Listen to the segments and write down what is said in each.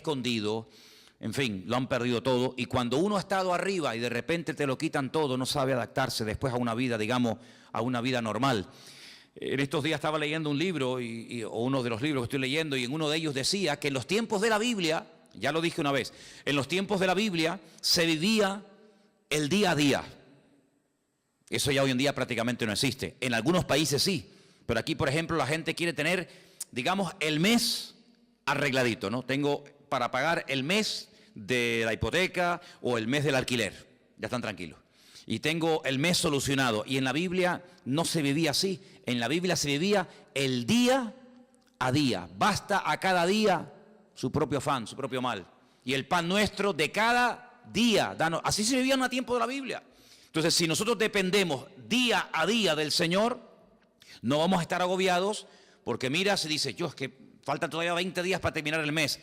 escondido, en fin, lo han perdido todo. Y cuando uno ha estado arriba y de repente te lo quitan todo, no sabe adaptarse después a una vida, digamos, a una vida normal. En estos días estaba leyendo un libro, o uno de los libros que estoy leyendo, y en uno de ellos decía que en los tiempos de la Biblia, ya lo dije una vez, en los tiempos de la Biblia se vivía el día a día. Eso ya hoy en día prácticamente no existe. En algunos países sí, pero aquí, por ejemplo, la gente quiere tener, digamos, el mes arregladito, ¿no? Tengo para pagar el mes de la hipoteca o el mes del alquiler, ya están tranquilos. Y tengo el mes solucionado. Y en la Biblia no se vivía así. En la Biblia se vivía el día a día. Basta a cada día su propio afán, su propio mal. Y el pan nuestro de cada día. Así se vivía en el tiempo de la Biblia. Entonces, si nosotros dependemos día a día del Señor, no vamos a estar agobiados, porque mira, se dice, yo es que faltan todavía 20 días para terminar el mes.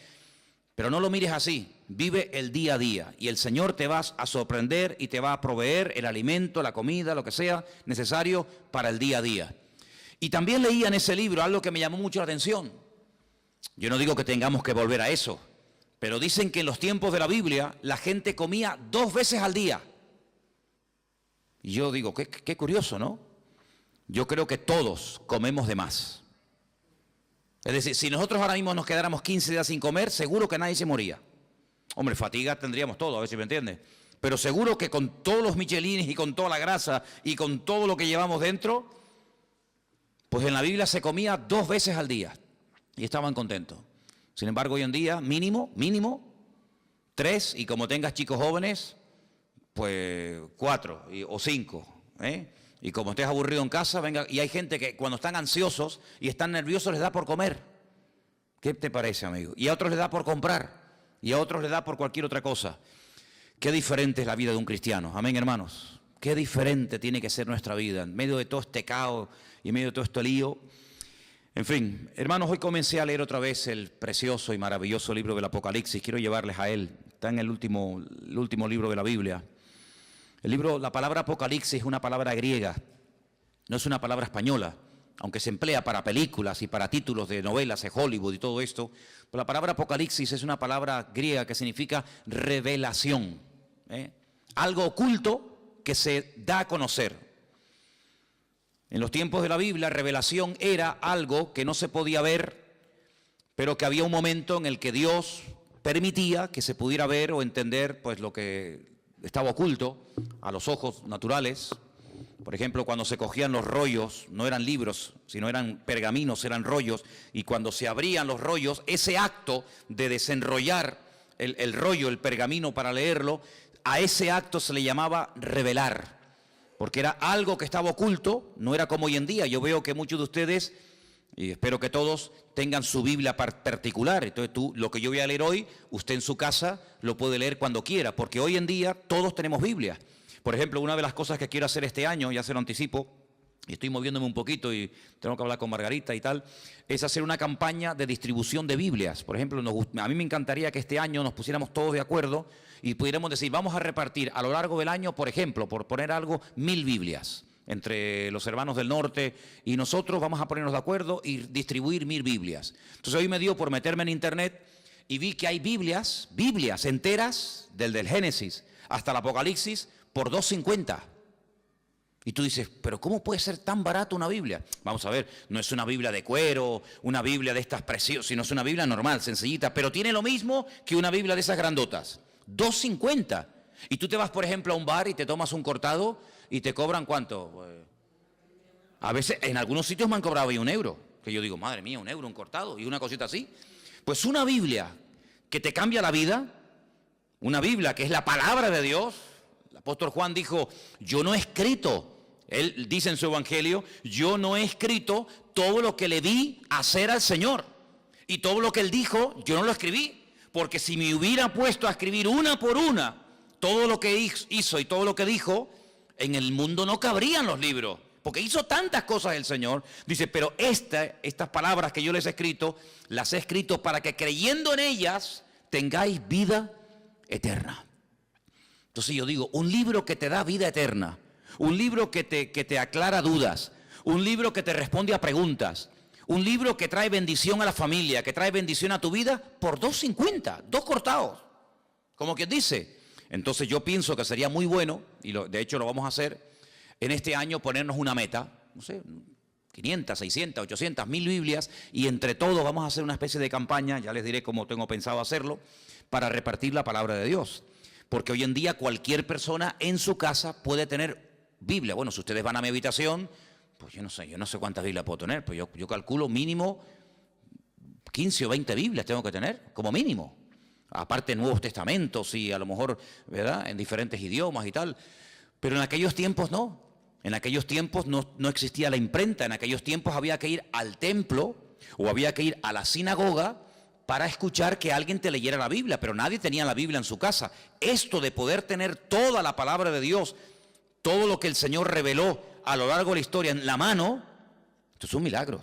Pero no lo mires así, vive el día a día y el Señor te va a sorprender y te va a proveer el alimento, la comida, lo que sea necesario para el día a día. Y también leía en ese libro algo que me llamó mucho la atención. Yo no digo que tengamos que volver a eso, pero dicen que en los tiempos de la Biblia la gente comía 2 veces al día. Y yo digo, qué curioso, ¿no? Yo creo que todos comemos de más. Es decir, si nosotros ahora mismo nos quedáramos 15 días sin comer, seguro que nadie se moría. Hombre, fatiga tendríamos todo, a ver si me entiendes. Pero seguro que con todos los michelines y con toda la grasa y con todo lo que llevamos dentro, pues en la Biblia se comía 2 veces al día y estaban contentos. Sin embargo, hoy en día, mínimo, 3, y como tengas chicos jóvenes, pues 4 o 5, ¿eh? Y como estés aburrido en casa, venga, y hay gente que cuando están ansiosos y están nerviosos les da por comer. ¿Qué te parece, amigo? Y a otros les da por comprar, y a otros les da por cualquier otra cosa. Qué diferente es la vida de un cristiano, amén, hermanos. Qué diferente tiene que ser nuestra vida, en medio de todo este caos y en medio de todo este lío. En fin, hermanos, hoy comencé a leer otra vez el precioso y maravilloso libro del Apocalipsis. Quiero llevarles a él, está en el último libro de la Biblia. La palabra Apocalipsis es una palabra griega, no es una palabra española, aunque se emplea para películas y para títulos de novelas de Hollywood y todo esto. Pero la palabra Apocalipsis es una palabra griega que significa revelación, algo oculto que se da a conocer. En los tiempos de la Biblia, revelación era algo que no se podía ver, pero que había un momento en el que Dios permitía que se pudiera ver o entender pues lo que estaba oculto a los ojos naturales. Por ejemplo, cuando se cogían los rollos, no eran libros, sino eran pergaminos, eran rollos, y cuando se abrían los rollos, ese acto de desenrollar el rollo, el pergamino para leerlo, a ese acto se le llamaba revelar, porque era algo que estaba oculto, no era como hoy en día. Yo veo que muchos de ustedes, y espero que todos, tengan su Biblia particular. Entonces lo que yo voy a leer hoy, usted en su casa lo puede leer cuando quiera, porque hoy en día todos tenemos Biblia. Por ejemplo, una de las cosas que quiero hacer este año, ya se lo anticipo, y estoy moviéndome un poquito y tengo que hablar con Margarita y tal, es hacer una campaña de distribución de Biblias. Por ejemplo, a mí me encantaría que este año nos pusiéramos todos de acuerdo y pudiéramos decir, vamos a repartir a lo largo del año, por ejemplo, por poner algo, 1000 Biblias. Entre los hermanos del norte y nosotros vamos a ponernos de acuerdo y distribuir 1000 Biblias. Entonces hoy me dio por meterme en internet y vi que hay Biblias enteras, del Génesis hasta el Apocalipsis, por $2.50. Y tú dices, pero ¿cómo puede ser tan barato una Biblia? Vamos a ver, no es una Biblia de cuero, una Biblia de estas preciosas, sino es una Biblia normal, sencillita, pero tiene lo mismo que una Biblia de esas grandotas. $2.50. Y tú te vas, por ejemplo, a un bar y te tomas un cortado y te cobran ¿cuánto? Pues, a veces, en algunos sitios me han cobrado ahí €1, que yo digo, madre mía, €1, un cortado y una cosita así. Pues una Biblia que te cambia la vida, una Biblia que es la palabra de Dios. El apóstol Juan dijo, yo no he escrito, él dice en su evangelio, yo no he escrito todo lo que le di hacer al Señor. Y todo lo que él dijo, yo no lo escribí, porque si me hubiera puesto a escribir una por una todo lo que hizo y todo lo que dijo, en el mundo no cabrían los libros, porque hizo tantas cosas el Señor. Dice, pero estas palabras que yo les he escrito, las he escrito para que creyendo en ellas tengáis vida eterna. Entonces yo digo, un libro que te da vida eterna, un libro que te aclara dudas, un libro que te responde a preguntas, Un libro que trae bendición a la familia, que trae bendición a tu vida, por $2.50, 2 cortados. Como quien dice. Entonces yo pienso que sería muy bueno, y de hecho lo vamos a hacer, en este año ponernos una meta, no sé, 500, 600, 800, 1000 Biblias, y entre todos vamos a hacer una especie de campaña, ya les diré cómo tengo pensado hacerlo, para repartir la palabra de Dios. Porque hoy en día cualquier persona en su casa puede tener Biblia. Bueno, si ustedes van a mi habitación, pues yo no sé cuántas Biblias puedo tener, pues yo calculo mínimo 15 o 20 Biblias tengo que tener, como mínimo. Aparte Nuevos Testamentos y a lo mejor, ¿verdad?, en diferentes idiomas y tal. Pero en aquellos tiempos no. En aquellos tiempos no existía la imprenta. En aquellos tiempos había que ir al templo o había que ir a la sinagoga para escuchar que alguien te leyera la Biblia. Pero nadie tenía la Biblia en su casa. Esto de poder tener toda la palabra de Dios, todo lo que el Señor reveló a lo largo de la historia en la mano, esto es un milagro.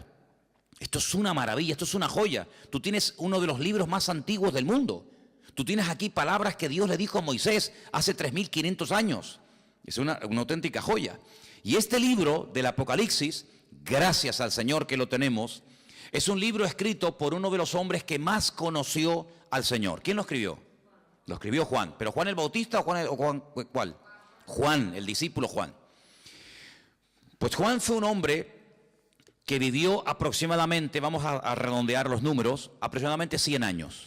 Esto es una maravilla, esto es una joya. Tú tienes uno de los libros más antiguos del mundo. Tú tienes aquí palabras que Dios le dijo a Moisés hace 3500 años. Es una auténtica joya. Y este libro del Apocalipsis, gracias al Señor que lo tenemos, es un libro escrito por uno de los hombres que más conoció al Señor. ¿Quién lo escribió? Lo escribió Juan. ¿Pero Juan el Bautista o Juan cuál? Juan, el discípulo Juan. Pues Juan fue un hombre que vivió aproximadamente, vamos a redondear los números, aproximadamente 100 años.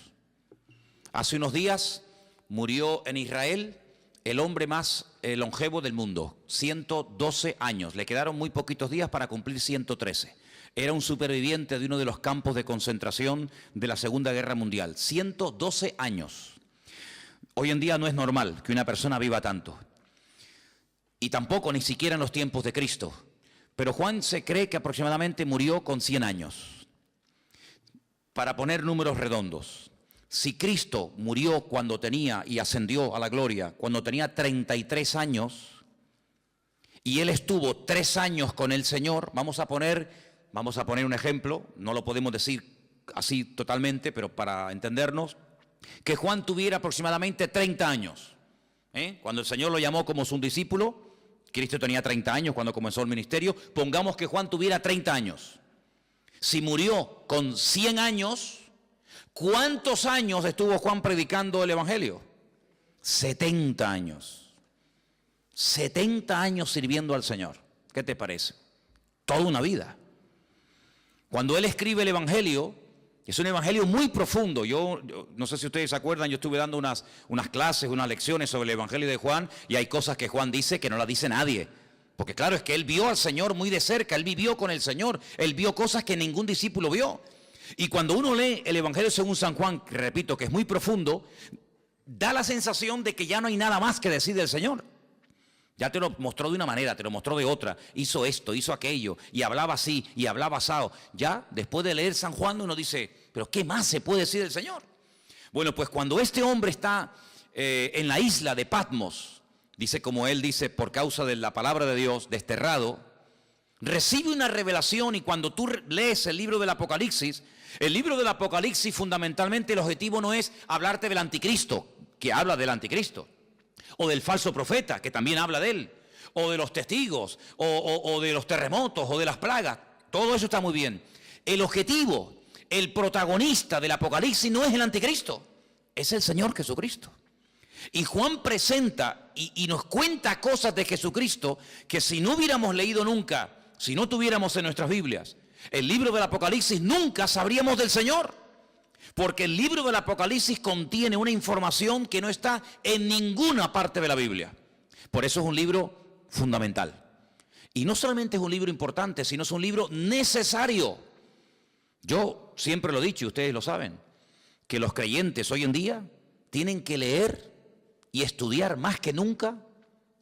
Hace unos días murió en Israel el hombre más longevo del mundo, 112 años. Le quedaron muy poquitos días para cumplir 113. Era un superviviente de uno de los campos de concentración de la Segunda Guerra Mundial. 112 años. Hoy en día no es normal que una persona viva tanto. Y tampoco ni siquiera en los tiempos de Cristo. Pero Juan se cree que aproximadamente murió con 100 años. Para poner números redondos, si Cristo murió cuando tenía y ascendió a la gloria, cuando tenía 33 años, y él estuvo 3 años con el Señor, vamos a poner un ejemplo, no lo podemos decir así totalmente, pero para entendernos, que Juan tuviera aproximadamente 30 años. Cuando el Señor lo llamó como su discípulo, Cristo tenía 30 años cuando comenzó el ministerio, pongamos que Juan tuviera 30 años. Si murió con 100 años, ¿cuántos años estuvo Juan predicando el Evangelio? 70 años. 70 años sirviendo al Señor. ¿Qué te parece? Toda una vida. Cuando él escribe el Evangelio, es un evangelio muy profundo. Yo no sé si ustedes se acuerdan, yo estuve dando unas clases, unas lecciones sobre el Evangelio de Juan, y hay cosas que Juan dice que no las dice nadie. Porque claro, es que él vio al Señor muy de cerca, él vivió con el Señor, él vio cosas que ningún discípulo vio. Y cuando uno lee el Evangelio según San Juan, que repito que es muy profundo, da la sensación de que ya no hay nada más que decir del Señor. Ya te lo mostró de una manera, te lo mostró de otra, hizo esto, hizo aquello, y hablaba así, y hablaba asado. Ya, después de leer San Juan, uno dice, ¿pero qué más se puede decir del Señor? Bueno, pues cuando este hombre está en la isla de Patmos, dice como él dice, por causa de la palabra de Dios, desterrado, recibe una revelación, y cuando tú lees el libro del Apocalipsis fundamentalmente el objetivo no es hablarte del anticristo, que habla del anticristo, o del falso profeta, que también habla de él, o de los testigos, o de los terremotos, o de las plagas. Todo eso está muy bien. El objetivo, el protagonista del Apocalipsis no es el anticristo, es el Señor Jesucristo. Y Juan presenta y nos cuenta cosas de Jesucristo que si no hubiéramos leído nunca, si no tuviéramos en nuestras Biblias el libro del Apocalipsis, nunca sabríamos del Señor. Porque el libro del Apocalipsis contiene una información que no está en ninguna parte de la Biblia. Por eso es un libro fundamental. Y no solamente es un libro importante, sino es un libro necesario. Yo siempre lo he dicho, y ustedes lo saben, que los creyentes hoy en día tienen que leer y estudiar más que nunca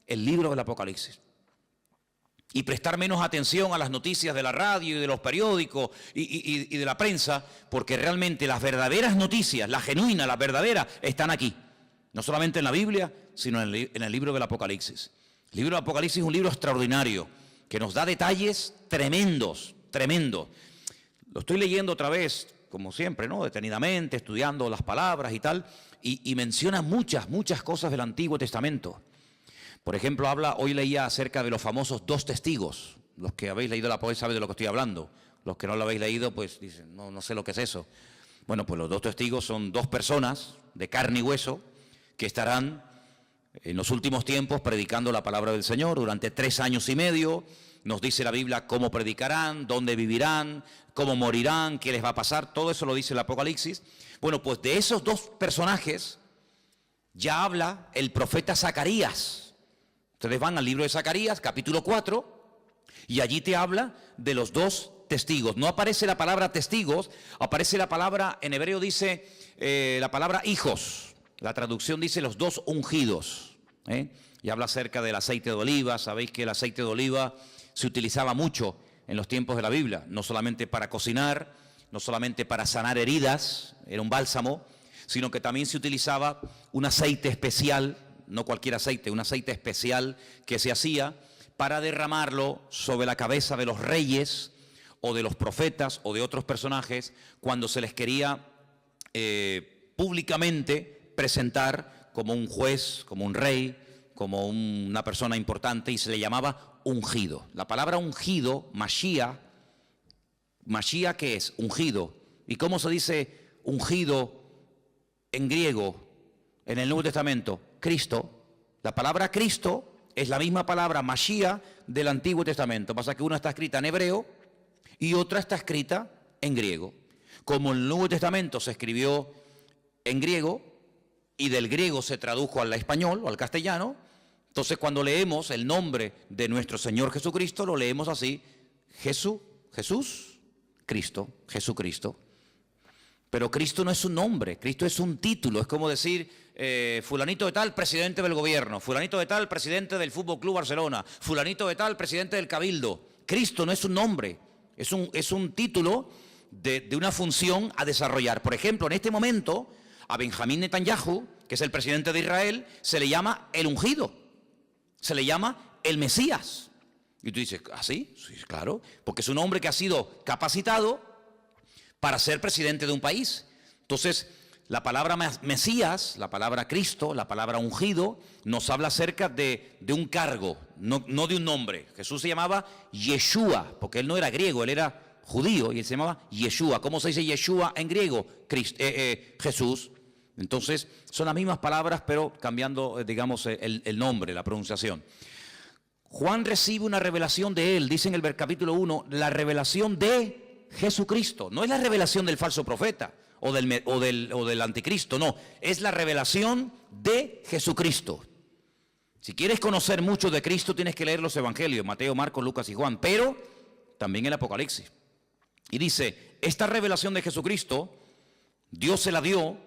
el libro del Apocalipsis. Y prestar menos atención a las noticias de la radio y de los periódicos y de la prensa, porque realmente las verdaderas noticias, las genuinas, las verdaderas, están aquí. No solamente en la Biblia, sino en el libro del Apocalipsis. El libro del Apocalipsis es un libro extraordinario, que nos da detalles tremendos, tremendos. Lo estoy leyendo otra vez, como siempre, ¿no? Detenidamente, estudiando las palabras y tal, y menciona muchas cosas del Antiguo Testamento. Por ejemplo, hoy leía acerca de los famosos 2 testigos. Los que habéis leído la Apocalipsis saben de lo que estoy hablando. Los que no lo habéis leído, pues dicen, no sé lo que es eso. Bueno, pues los 2 testigos son 2 personas de carne y hueso que estarán en los últimos tiempos predicando la palabra del Señor durante 3 años y medio. Nos dice la Biblia cómo predicarán, dónde vivirán, cómo morirán, qué les va a pasar. Todo eso lo dice el Apocalipsis. Bueno, pues de esos 2 personajes ya habla el profeta Zacarías. Ustedes van al libro de Zacarías, capítulo 4, y allí te habla de los 2 testigos. No aparece la palabra testigos, aparece la palabra, en hebreo dice la palabra hijos. La traducción dice los 2 ungidos. Y habla acerca del aceite de oliva. Sabéis que el aceite de oliva se utilizaba mucho en los tiempos de la Biblia, no solamente para cocinar, no solamente para sanar heridas, era un bálsamo, sino que también se utilizaba un aceite especial, no cualquier aceite, un aceite especial que se hacía para derramarlo sobre la cabeza de los reyes o de los profetas o de otros personajes cuando se les quería públicamente presentar como un juez, como un rey, como una persona importante, y se le llamaba ungido. La palabra ungido, Mashiach, ¿qué es? Ungido. ¿Y cómo se dice ungido en griego en el Nuevo Testamento? Cristo. La palabra Cristo es la misma palabra Mashiach del Antiguo Testamento. Pasa que una está escrita en hebreo y otra está escrita en griego. Como el Nuevo Testamento se escribió en griego y del griego se tradujo al español o al castellano, entonces cuando leemos el nombre de nuestro Señor Jesucristo, lo leemos así: Jesús, Cristo, Jesucristo. Pero Cristo no es un nombre, Cristo es un título. Es como decir, fulanito de tal, presidente del gobierno; fulanito de tal, presidente del Fútbol Club Barcelona; fulanito de tal, presidente del Cabildo. Cristo no es un nombre, es un título de una función a desarrollar. Por ejemplo, en este momento, a Benjamín Netanyahu, que es el presidente de Israel, se le llama el ungido, se le llama el Mesías. Y tú dices, ¿ah, sí? Sí, claro, porque es un hombre que ha sido capacitado para ser presidente de un país. Entonces, la palabra Mesías, la palabra Cristo, la palabra ungido, nos habla acerca de un cargo, no de un nombre. Jesús se llamaba Yeshua, porque él no era griego, él era judío, y él se llamaba Yeshua. ¿Cómo se dice Yeshua en griego? Jesús. Entonces, son las mismas palabras, pero cambiando, digamos, el nombre, la pronunciación. Juan recibe una revelación de él, dice en el capítulo 1, la revelación de Jesucristo. No es la revelación del falso profeta o del anticristo, no. Es la revelación de Jesucristo. Si quieres conocer mucho de Cristo, tienes que leer los evangelios, Mateo, Marcos, Lucas y Juan, pero también el Apocalipsis. Y dice, esta revelación de Jesucristo, Dios se la dio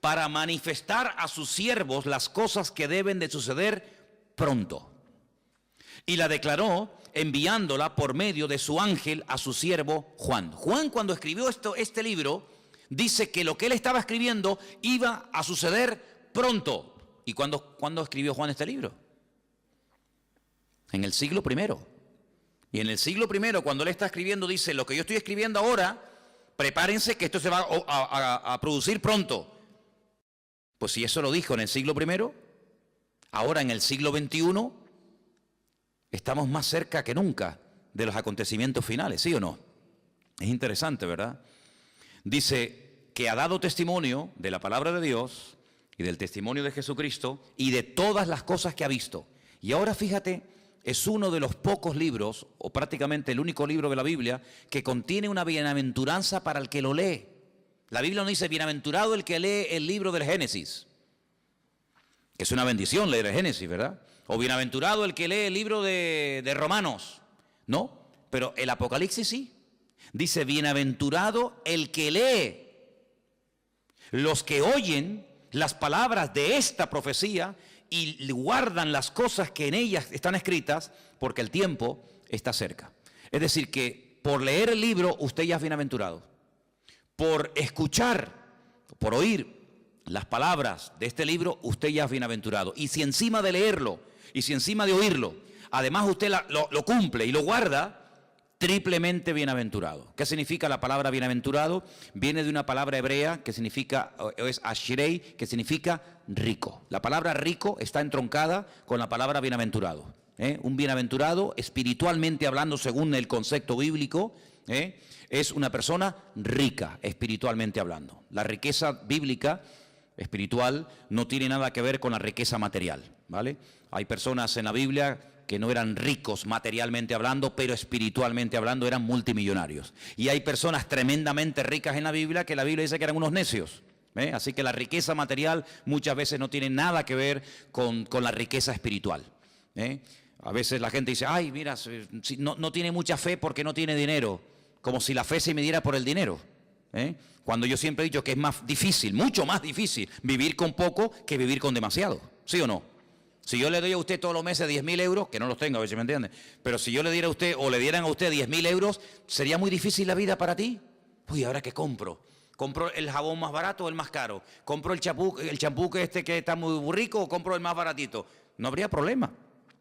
para manifestar a sus siervos las cosas que deben de suceder pronto. Y la declaró enviándola por medio de su ángel a su siervo Juan. Juan, cuando escribió este libro, dice que lo que él estaba escribiendo iba a suceder pronto. ¿Y cuándo escribió Juan este libro? En el siglo I. Y en el siglo I, cuando él está escribiendo, dice, lo que yo estoy escribiendo ahora, prepárense que esto se va a producir pronto. Pues si eso lo dijo en el siglo I, ahora en el siglo XXI, estamos más cerca que nunca de los acontecimientos finales, ¿sí o no? Es interesante, ¿verdad? Dice que ha dado testimonio de la palabra de Dios y del testimonio de Jesucristo y de todas las cosas que ha visto. Y ahora fíjate, es uno de los pocos libros, o prácticamente el único libro de la Biblia, que contiene una bienaventuranza para el que lo lee. La Biblia no dice, bienaventurado el que lee el libro del Génesis, que es una bendición leer el Génesis, ¿verdad? O bienaventurado el que lee el libro de Romanos. No, pero el Apocalipsis sí. Dice, bienaventurado el que lee. Los que oyen las palabras de esta profecía y guardan las cosas que en ellas están escritas, porque el tiempo está cerca. Es decir, que por leer el libro usted ya es bienaventurado. Por escuchar, por oír las palabras de este libro, usted ya es bienaventurado. Y si encima de leerlo, y si encima de oírlo, además usted lo cumple y lo guarda, triplemente bienaventurado. ¿Qué significa la palabra bienaventurado? Viene de una palabra hebrea que significa, es ashirei, que significa rico. La palabra rico está entroncada con la palabra bienaventurado. Un bienaventurado, espiritualmente hablando, según el concepto bíblico, es una persona rica, espiritualmente hablando. La riqueza bíblica, espiritual, no tiene nada que ver con la riqueza material, ¿vale? Hay personas en la Biblia que no eran ricos materialmente hablando, pero espiritualmente hablando eran multimillonarios. Y hay personas tremendamente ricas en la Biblia que la Biblia dice que eran unos necios. Así que la riqueza material muchas veces no tiene nada que ver con la riqueza espiritual. A veces la gente dice, ay, mira, no tiene mucha fe porque no tiene dinero, como si la fe se midiera por el dinero. Cuando yo siempre he dicho que es más difícil, mucho más difícil, vivir con poco que vivir con demasiado. ¿Sí o no? Si yo le doy a usted todos los meses 10.000 euros, que no los tengo, a ver si me entiende, pero si yo le diera a usted o le dieran a usted 10.000 euros, ¿sería muy difícil la vida para ti? Uy, ¿ahora qué compro? ¿Compro el jabón más barato o el más caro? ¿Compro el champú que está muy rico o compro el más baratito? No habría problema,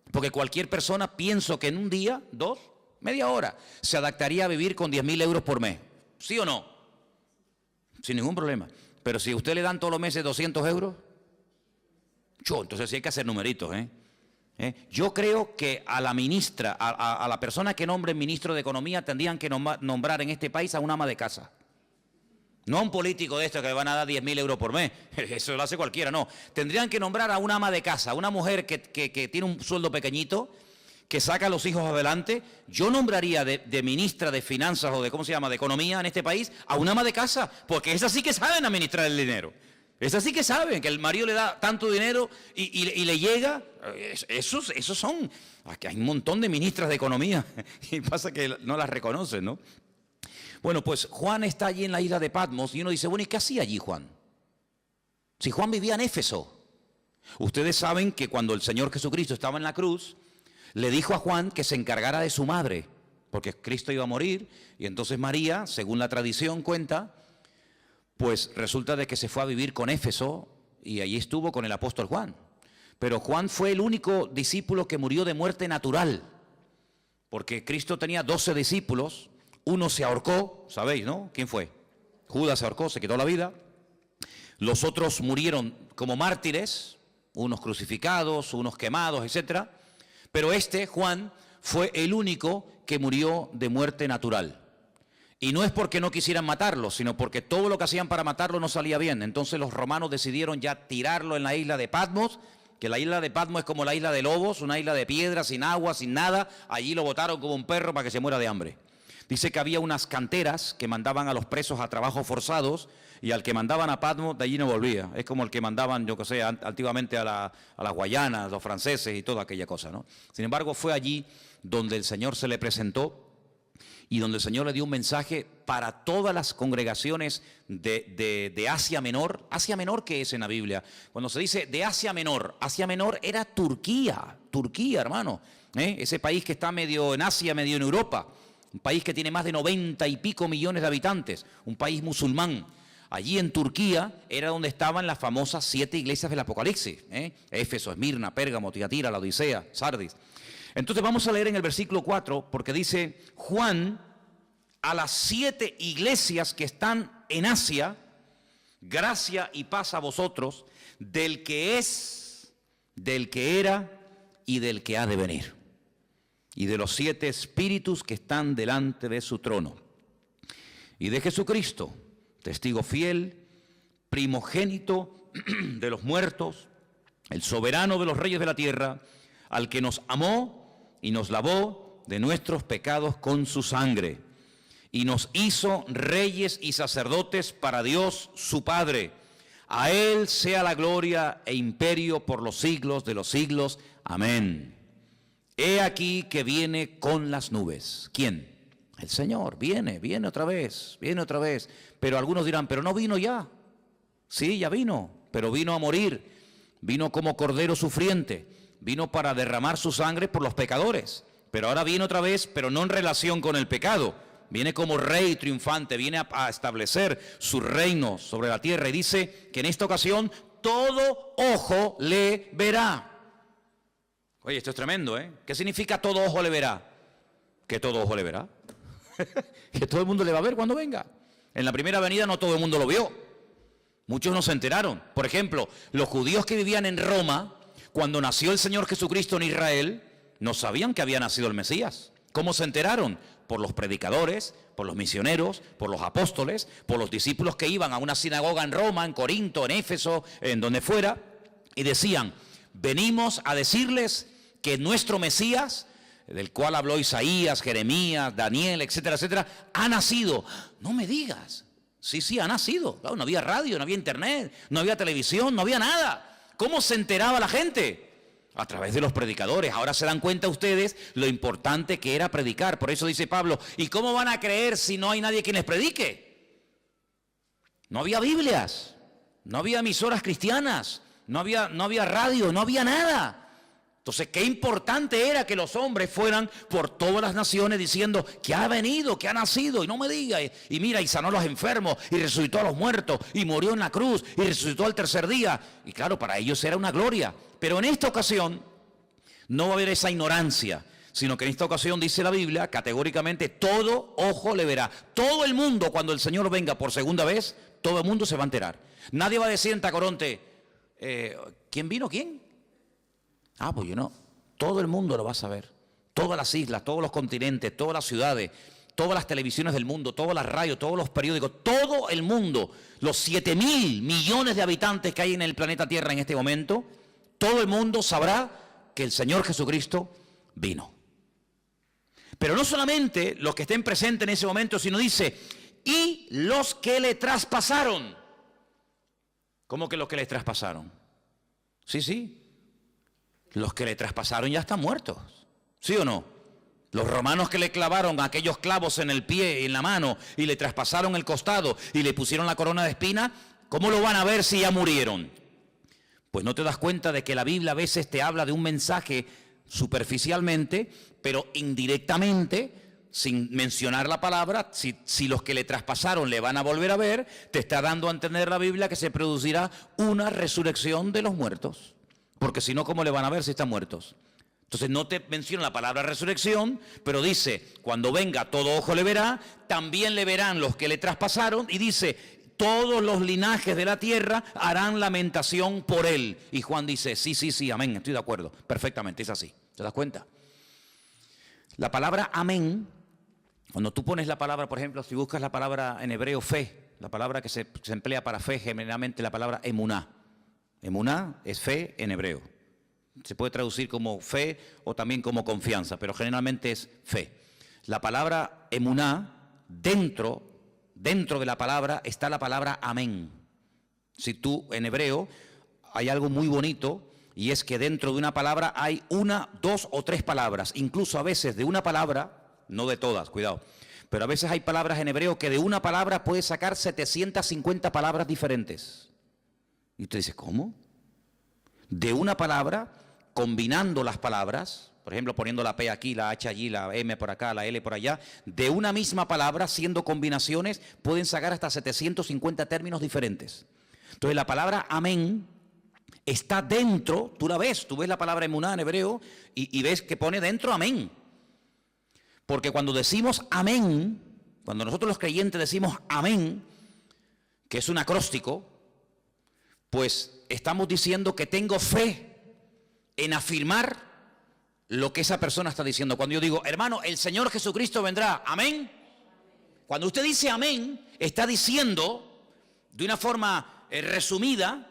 porque cualquier persona, pienso que en un día, 2, media hora, se adaptaría a vivir con 10.000 euros por mes. ¿Sí o no? Sin ningún problema. Pero si a usted le dan todos los meses 200 euros, entonces sí hay que hacer numeritos, Yo creo que a la ministra, a la persona que nombre ministro de Economía, tendrían que nombrar en este país a un ama de casa. No a un político de estos que le van a dar 10.000 euros por mes. Eso lo hace cualquiera, no. Tendrían que nombrar a una ama de casa, una mujer que tiene un sueldo pequeñito, que saca a los hijos adelante. Yo nombraría de ministra de Finanzas o de, ¿cómo se llama?, de Economía en este país, a una ama de casa, porque esas sí que saben administrar el dinero. Esas sí que saben que el marido le da tanto dinero y le llega. Esos son. Aquí hay un montón de ministras de Economía y pasa que no las reconocen, ¿no? Bueno, pues Juan está allí en la isla de Patmos y uno dice, bueno, ¿y qué hacía allí Juan? Si Juan vivía en Éfeso. Ustedes saben que cuando el Señor Jesucristo estaba en la cruz, le dijo a Juan que se encargara de su madre, porque Cristo iba a morir, y entonces María, según la tradición cuenta, pues resulta de que se fue a vivir con Éfeso y allí estuvo con el apóstol Juan. Pero Juan fue el único discípulo que murió de muerte natural, porque Cristo tenía 12 discípulos, uno se ahorcó, ¿sabéis, no? ¿Quién fue? Judas se ahorcó, se quitó la vida. Los otros murieron como mártires, unos crucificados, unos quemados, etcétera. Pero Juan, fue el único que murió de muerte natural. Y no es porque no quisieran matarlo, sino porque todo lo que hacían para matarlo no salía bien. Entonces los romanos decidieron ya tirarlo en la isla de Patmos, que la isla de Patmos es como la isla de Lobos, una isla de piedra, sin agua, sin nada. Allí lo botaron como un perro para que se muera de hambre. Dice que había unas canteras que mandaban a los presos a trabajos forzados y al que mandaban a Patmos de allí no volvía. Es como el que mandaban, yo que sé, antiguamente a las Guayanas, los franceses y toda aquella cosa, ¿no? Sin embargo, fue allí donde el Señor se le presentó y donde el Señor le dio un mensaje para todas las congregaciones de Asia Menor. ¿Asia Menor qué es en la Biblia? Cuando se dice de Asia Menor era Turquía, hermano. Ese país que está medio en Asia, medio en Europa. Un país que tiene más de 90 y pico millones de habitantes, un país musulmán. Allí en Turquía era donde estaban las famosas 7 iglesias del Apocalipsis. Éfeso, Esmirna, Pérgamo, Tiatira, la Odisea, Sardis. Entonces vamos a leer en el versículo 4, porque dice, Juan, a las 7 iglesias que están en Asia, gracia y paz a vosotros, del que es, del que era y del que ha de venir, y de los 7 espíritus que están delante de su trono, y de Jesucristo, testigo fiel, primogénito de los muertos, el soberano de los reyes de la tierra, al que nos amó y nos lavó de nuestros pecados con su sangre, y nos hizo reyes y sacerdotes para Dios su Padre. A Él sea la gloria e imperio por los siglos de los siglos. Amén. He aquí que viene con las nubes. ¿Quién? El Señor. Viene otra vez, Pero algunos dirán, pero no vino ya. Sí, ya vino, pero vino a morir. Vino como cordero sufriente. Vino para derramar su sangre por los pecadores. Pero ahora viene otra vez, pero no en relación con el pecado. Viene como rey triunfante, viene a establecer su reino sobre la tierra. Y dice que en esta ocasión todo ojo le verá. Oye, esto es tremendo, ¿eh? ¿Qué significa todo ojo le verá? Que todo ojo le verá. Que todo el mundo le va a ver cuando venga. En la primera venida no todo el mundo lo vio. Muchos no se enteraron. Por ejemplo, los judíos que vivían en Roma, cuando nació el Señor Jesucristo en Israel, no sabían que había nacido el Mesías. ¿Cómo se enteraron? por los predicadores, por los misioneros, por los apóstoles, por los discípulos que iban a una sinagoga en Roma, en Corinto, en Éfeso, en donde fuera, y decían: venimos a decirles que nuestro Mesías, del cual habló Isaías, Jeremías, Daniel, etcétera, etcétera, ha nacido. No me digas. Sí, ha nacido. Claro, no había radio, no había internet, no había televisión, no había nada. ¿Cómo se enteraba la gente? A través de los predicadores. Ahora se dan cuenta ustedes lo importante que era predicar. Por eso dice Pablo: ¿y cómo van a creer si no hay nadie quien les predique? No había Biblias, no había emisoras cristianas, no había radio, no había nada. Entonces, qué importante era que los hombres fueran por todas las naciones diciendo que ha venido, que ha nacido, y no me diga, y mira, y sanó a los enfermos, y resucitó a los muertos, y murió en la cruz, y resucitó al tercer día. Y claro, para ellos era una gloria. Pero en esta ocasión no va a haber esa ignorancia, sino que en esta ocasión dice la Biblia categóricamente: todo ojo le verá. Todo el mundo, cuando el Señor venga por segunda vez, todo el mundo se va a enterar. Nadie va a decir en Tacoronte: ¿quién vino? ¿Quién? Ah, pues yo no. Todo el mundo lo va a saber. Todas las islas, todos los continentes, todas las ciudades, todas las televisiones del mundo, todas las radios, todos los periódicos, todo el mundo, los 7.000 millones de habitantes que hay en el planeta Tierra en este momento, todo el mundo sabrá que el Señor Jesucristo vino. Pero no solamente los que estén presentes en ese momento, sino dice: y los que le traspasaron. ¿Cómo que los que le traspasaron? Sí. Los que le traspasaron ya están muertos. ¿Sí o no? Los romanos que le clavaron aquellos clavos en el pie y en la mano y le traspasaron el costado y le pusieron la corona de espina, ¿cómo lo van a ver si ya murieron? Pues no te das cuenta de que la Biblia a veces te habla de un mensaje superficialmente, pero indirectamente, sin mencionar la palabra. Si los que le traspasaron le van a volver a ver, te está dando a entender la Biblia que se producirá una resurrección de los muertos. Porque si no, ¿cómo le van a ver si están muertos? Entonces no te menciona la palabra resurrección, pero dice: cuando venga todo ojo le verá, también le verán los que le traspasaron, y dice: todos los linajes de la tierra harán lamentación por él. Y Juan dice: sí, amén, estoy de acuerdo, perfectamente, es así. ¿Te das cuenta? La palabra amén, cuando tú pones la palabra, por ejemplo, si buscas la palabra en hebreo fe, la palabra que se emplea para fe, generalmente la palabra emuná. Emuná es fe en hebreo. Se puede traducir como fe o también como confianza, pero generalmente es fe. La palabra emuná, dentro de la palabra está la palabra amén. Si tú, en hebreo, hay algo muy bonito, y es que dentro de una palabra hay una, dos o tres palabras. Incluso a veces de una palabra, no de todas, cuidado, pero a veces hay palabras en hebreo que de una palabra puedes sacar 750 palabras diferentes. Y usted dice: ¿cómo? De una palabra, combinando las palabras, por ejemplo, poniendo la P aquí, la H allí, la M por acá, la L por allá, de una misma palabra, siendo combinaciones, pueden sacar hasta 750 términos diferentes. Entonces la palabra amén está dentro, tú ves la palabra emuná en hebreo y ves que pone dentro amén. Porque cuando decimos amén, cuando nosotros los creyentes decimos amén, que es un acróstico, pues estamos diciendo que tengo fe en afirmar lo que esa persona está diciendo. Cuando yo digo: hermano, el Señor Jesucristo vendrá, amén. Cuando usted dice amén, está diciendo de una forma resumida: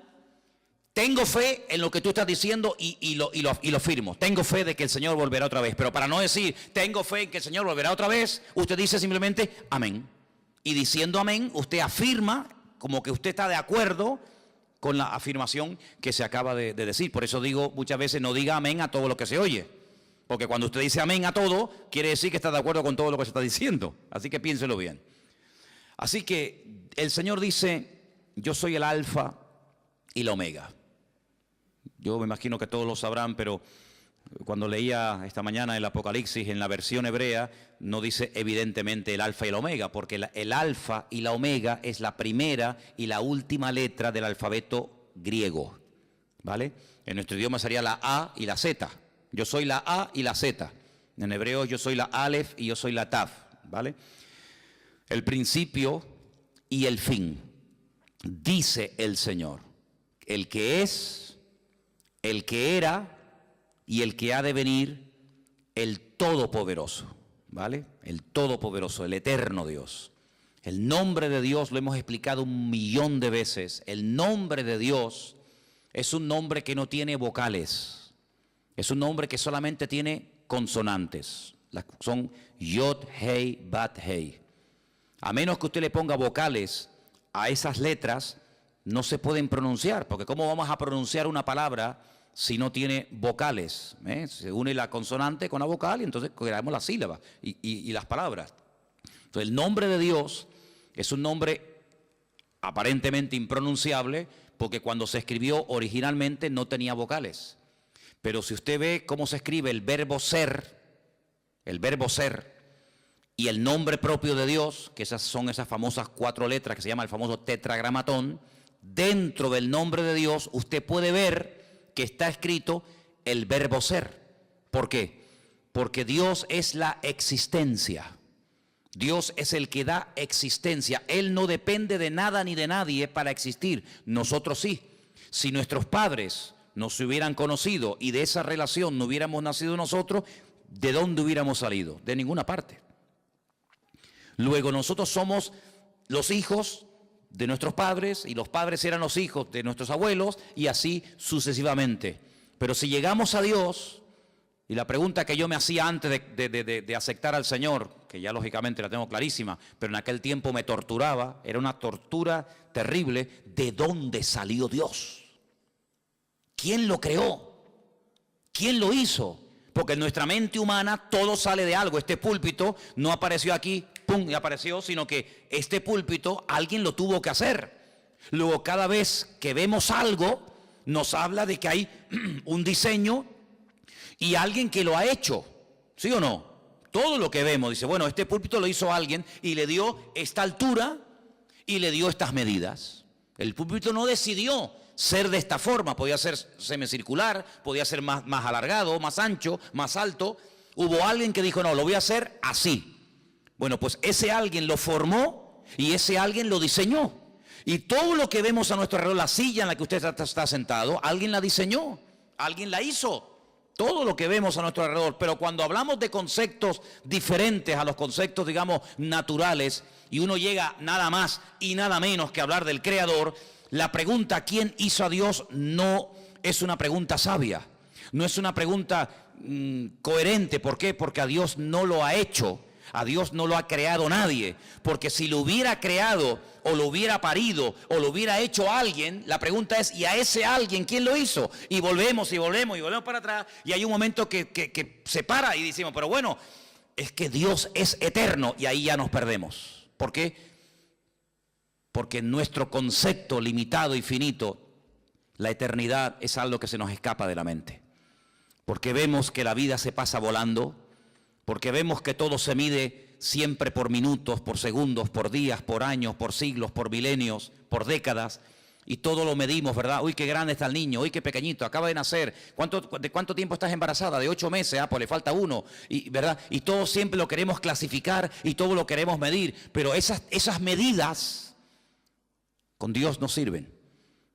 tengo fe en lo que tú estás diciendo y lo firmo. Tengo fe de que el Señor volverá otra vez. Pero para no decir tengo fe en que el Señor volverá otra vez, usted dice simplemente amén. Y diciendo amén, usted afirma como que usted está de acuerdo con la afirmación que se acaba de decir. Por eso digo muchas veces: no diga amén a todo lo que se oye. Porque cuando usted dice amén a todo, quiere decir que está de acuerdo con todo lo que se está diciendo. Así que piénselo bien. Así que el Señor dice: yo soy el alfa y la omega. Yo me imagino que todos lo sabrán, pero cuando leía esta mañana el Apocalipsis en la versión hebrea, no dice evidentemente el alfa y el omega, porque el alfa y la omega es la primera y la última letra del alfabeto griego, ¿vale? En nuestro idioma sería la A y la Z. Yo soy la A y la Z. En hebreo yo soy la Aleph y yo soy la Taf, ¿vale? El principio y el fin, dice el Señor, el que es, el que era y el que ha de venir, el Todopoderoso. ¿vale? El Todopoderoso, el Eterno Dios. El nombre de Dios lo hemos explicado 1.000.000 de veces. El nombre de Dios es un nombre que no tiene vocales. Es un nombre que solamente tiene consonantes. Son Yod, Hei, Bat, Hei. A menos que usted le ponga vocales a esas letras, no se pueden pronunciar, porque ¿cómo vamos a pronunciar una palabra si no tiene vocales? Se une la consonante con la vocal y entonces creamos las sílabas y las palabras. Entonces el nombre de Dios es un nombre aparentemente impronunciable, porque cuando se escribió originalmente no tenía vocales. Pero si usted ve cómo se escribe el verbo ser y el nombre propio de Dios, que son esas famosas 4 letras que se llama el famoso tetragramatón, dentro del nombre de Dios usted puede ver que está escrito el verbo ser. ¿Por qué? Porque Dios es la existencia. Dios es el que da existencia. Él no depende de nada ni de nadie para existir. Nosotros sí. Si nuestros padres no se hubieran conocido y de esa relación no hubiéramos nacido nosotros, ¿de dónde hubiéramos salido? De ninguna parte. Luego nosotros somos los hijos de nuestros padres y los padres eran los hijos de nuestros abuelos y así sucesivamente. Pero si llegamos a Dios, y la pregunta que yo me hacía antes de aceptar al Señor, que ya lógicamente la tengo clarísima, pero en aquel tiempo me torturaba, era una tortura terrible, ¿de dónde salió Dios? ¿Quién lo creó? ¿Quién lo hizo? Porque en nuestra mente humana todo sale de algo. Este púlpito no apareció aquí, pum, y apareció, sino que este púlpito alguien lo tuvo que hacer. Luego cada vez que vemos algo, nos habla de que hay un diseño y alguien que lo ha hecho, ¿sí o no? Todo lo que vemos, dice, bueno, este púlpito lo hizo alguien y le dio esta altura y le dio estas medidas. El púlpito no decidió ser de esta forma, podía ser semicircular, podía ser más alargado, más ancho, más alto. Hubo alguien que dijo, no, lo voy a hacer así. Bueno, pues ese alguien lo formó y ese alguien lo diseñó. Y todo lo que vemos a nuestro alrededor, la silla en la que usted está sentado, alguien la diseñó, alguien la hizo. Todo lo que vemos a nuestro alrededor. Pero cuando hablamos de conceptos diferentes a los conceptos, digamos, naturales, y uno llega nada más y nada menos que hablar del Creador, la pregunta ¿quién hizo a Dios? No es una pregunta sabia, no es una pregunta coherente. ¿Por qué? Porque a Dios no lo ha hecho, a Dios no lo ha creado nadie. Porque si lo hubiera creado o lo hubiera parido o lo hubiera hecho alguien, la pregunta es ¿y a ese alguien quién lo hizo? Y volvemos para atrás y hay un momento que se para y decimos, pero bueno, es que Dios es eterno y ahí ya nos perdemos. ¿Por qué? Porque en nuestro concepto limitado y finito, la eternidad es algo que se nos escapa de la mente. Porque vemos que la vida se pasa volando, porque vemos que todo se mide siempre por minutos, por segundos, por días, por años, por siglos, por milenios, por décadas, y todo lo medimos, ¿verdad? Uy, qué grande está el niño, uy, qué pequeñito, acaba de nacer. ¿De cuánto tiempo estás embarazada? De 8 meses, pues le falta 1, ¿verdad? Y todo siempre lo queremos clasificar y todo lo queremos medir, pero esas medidas con Dios no sirven,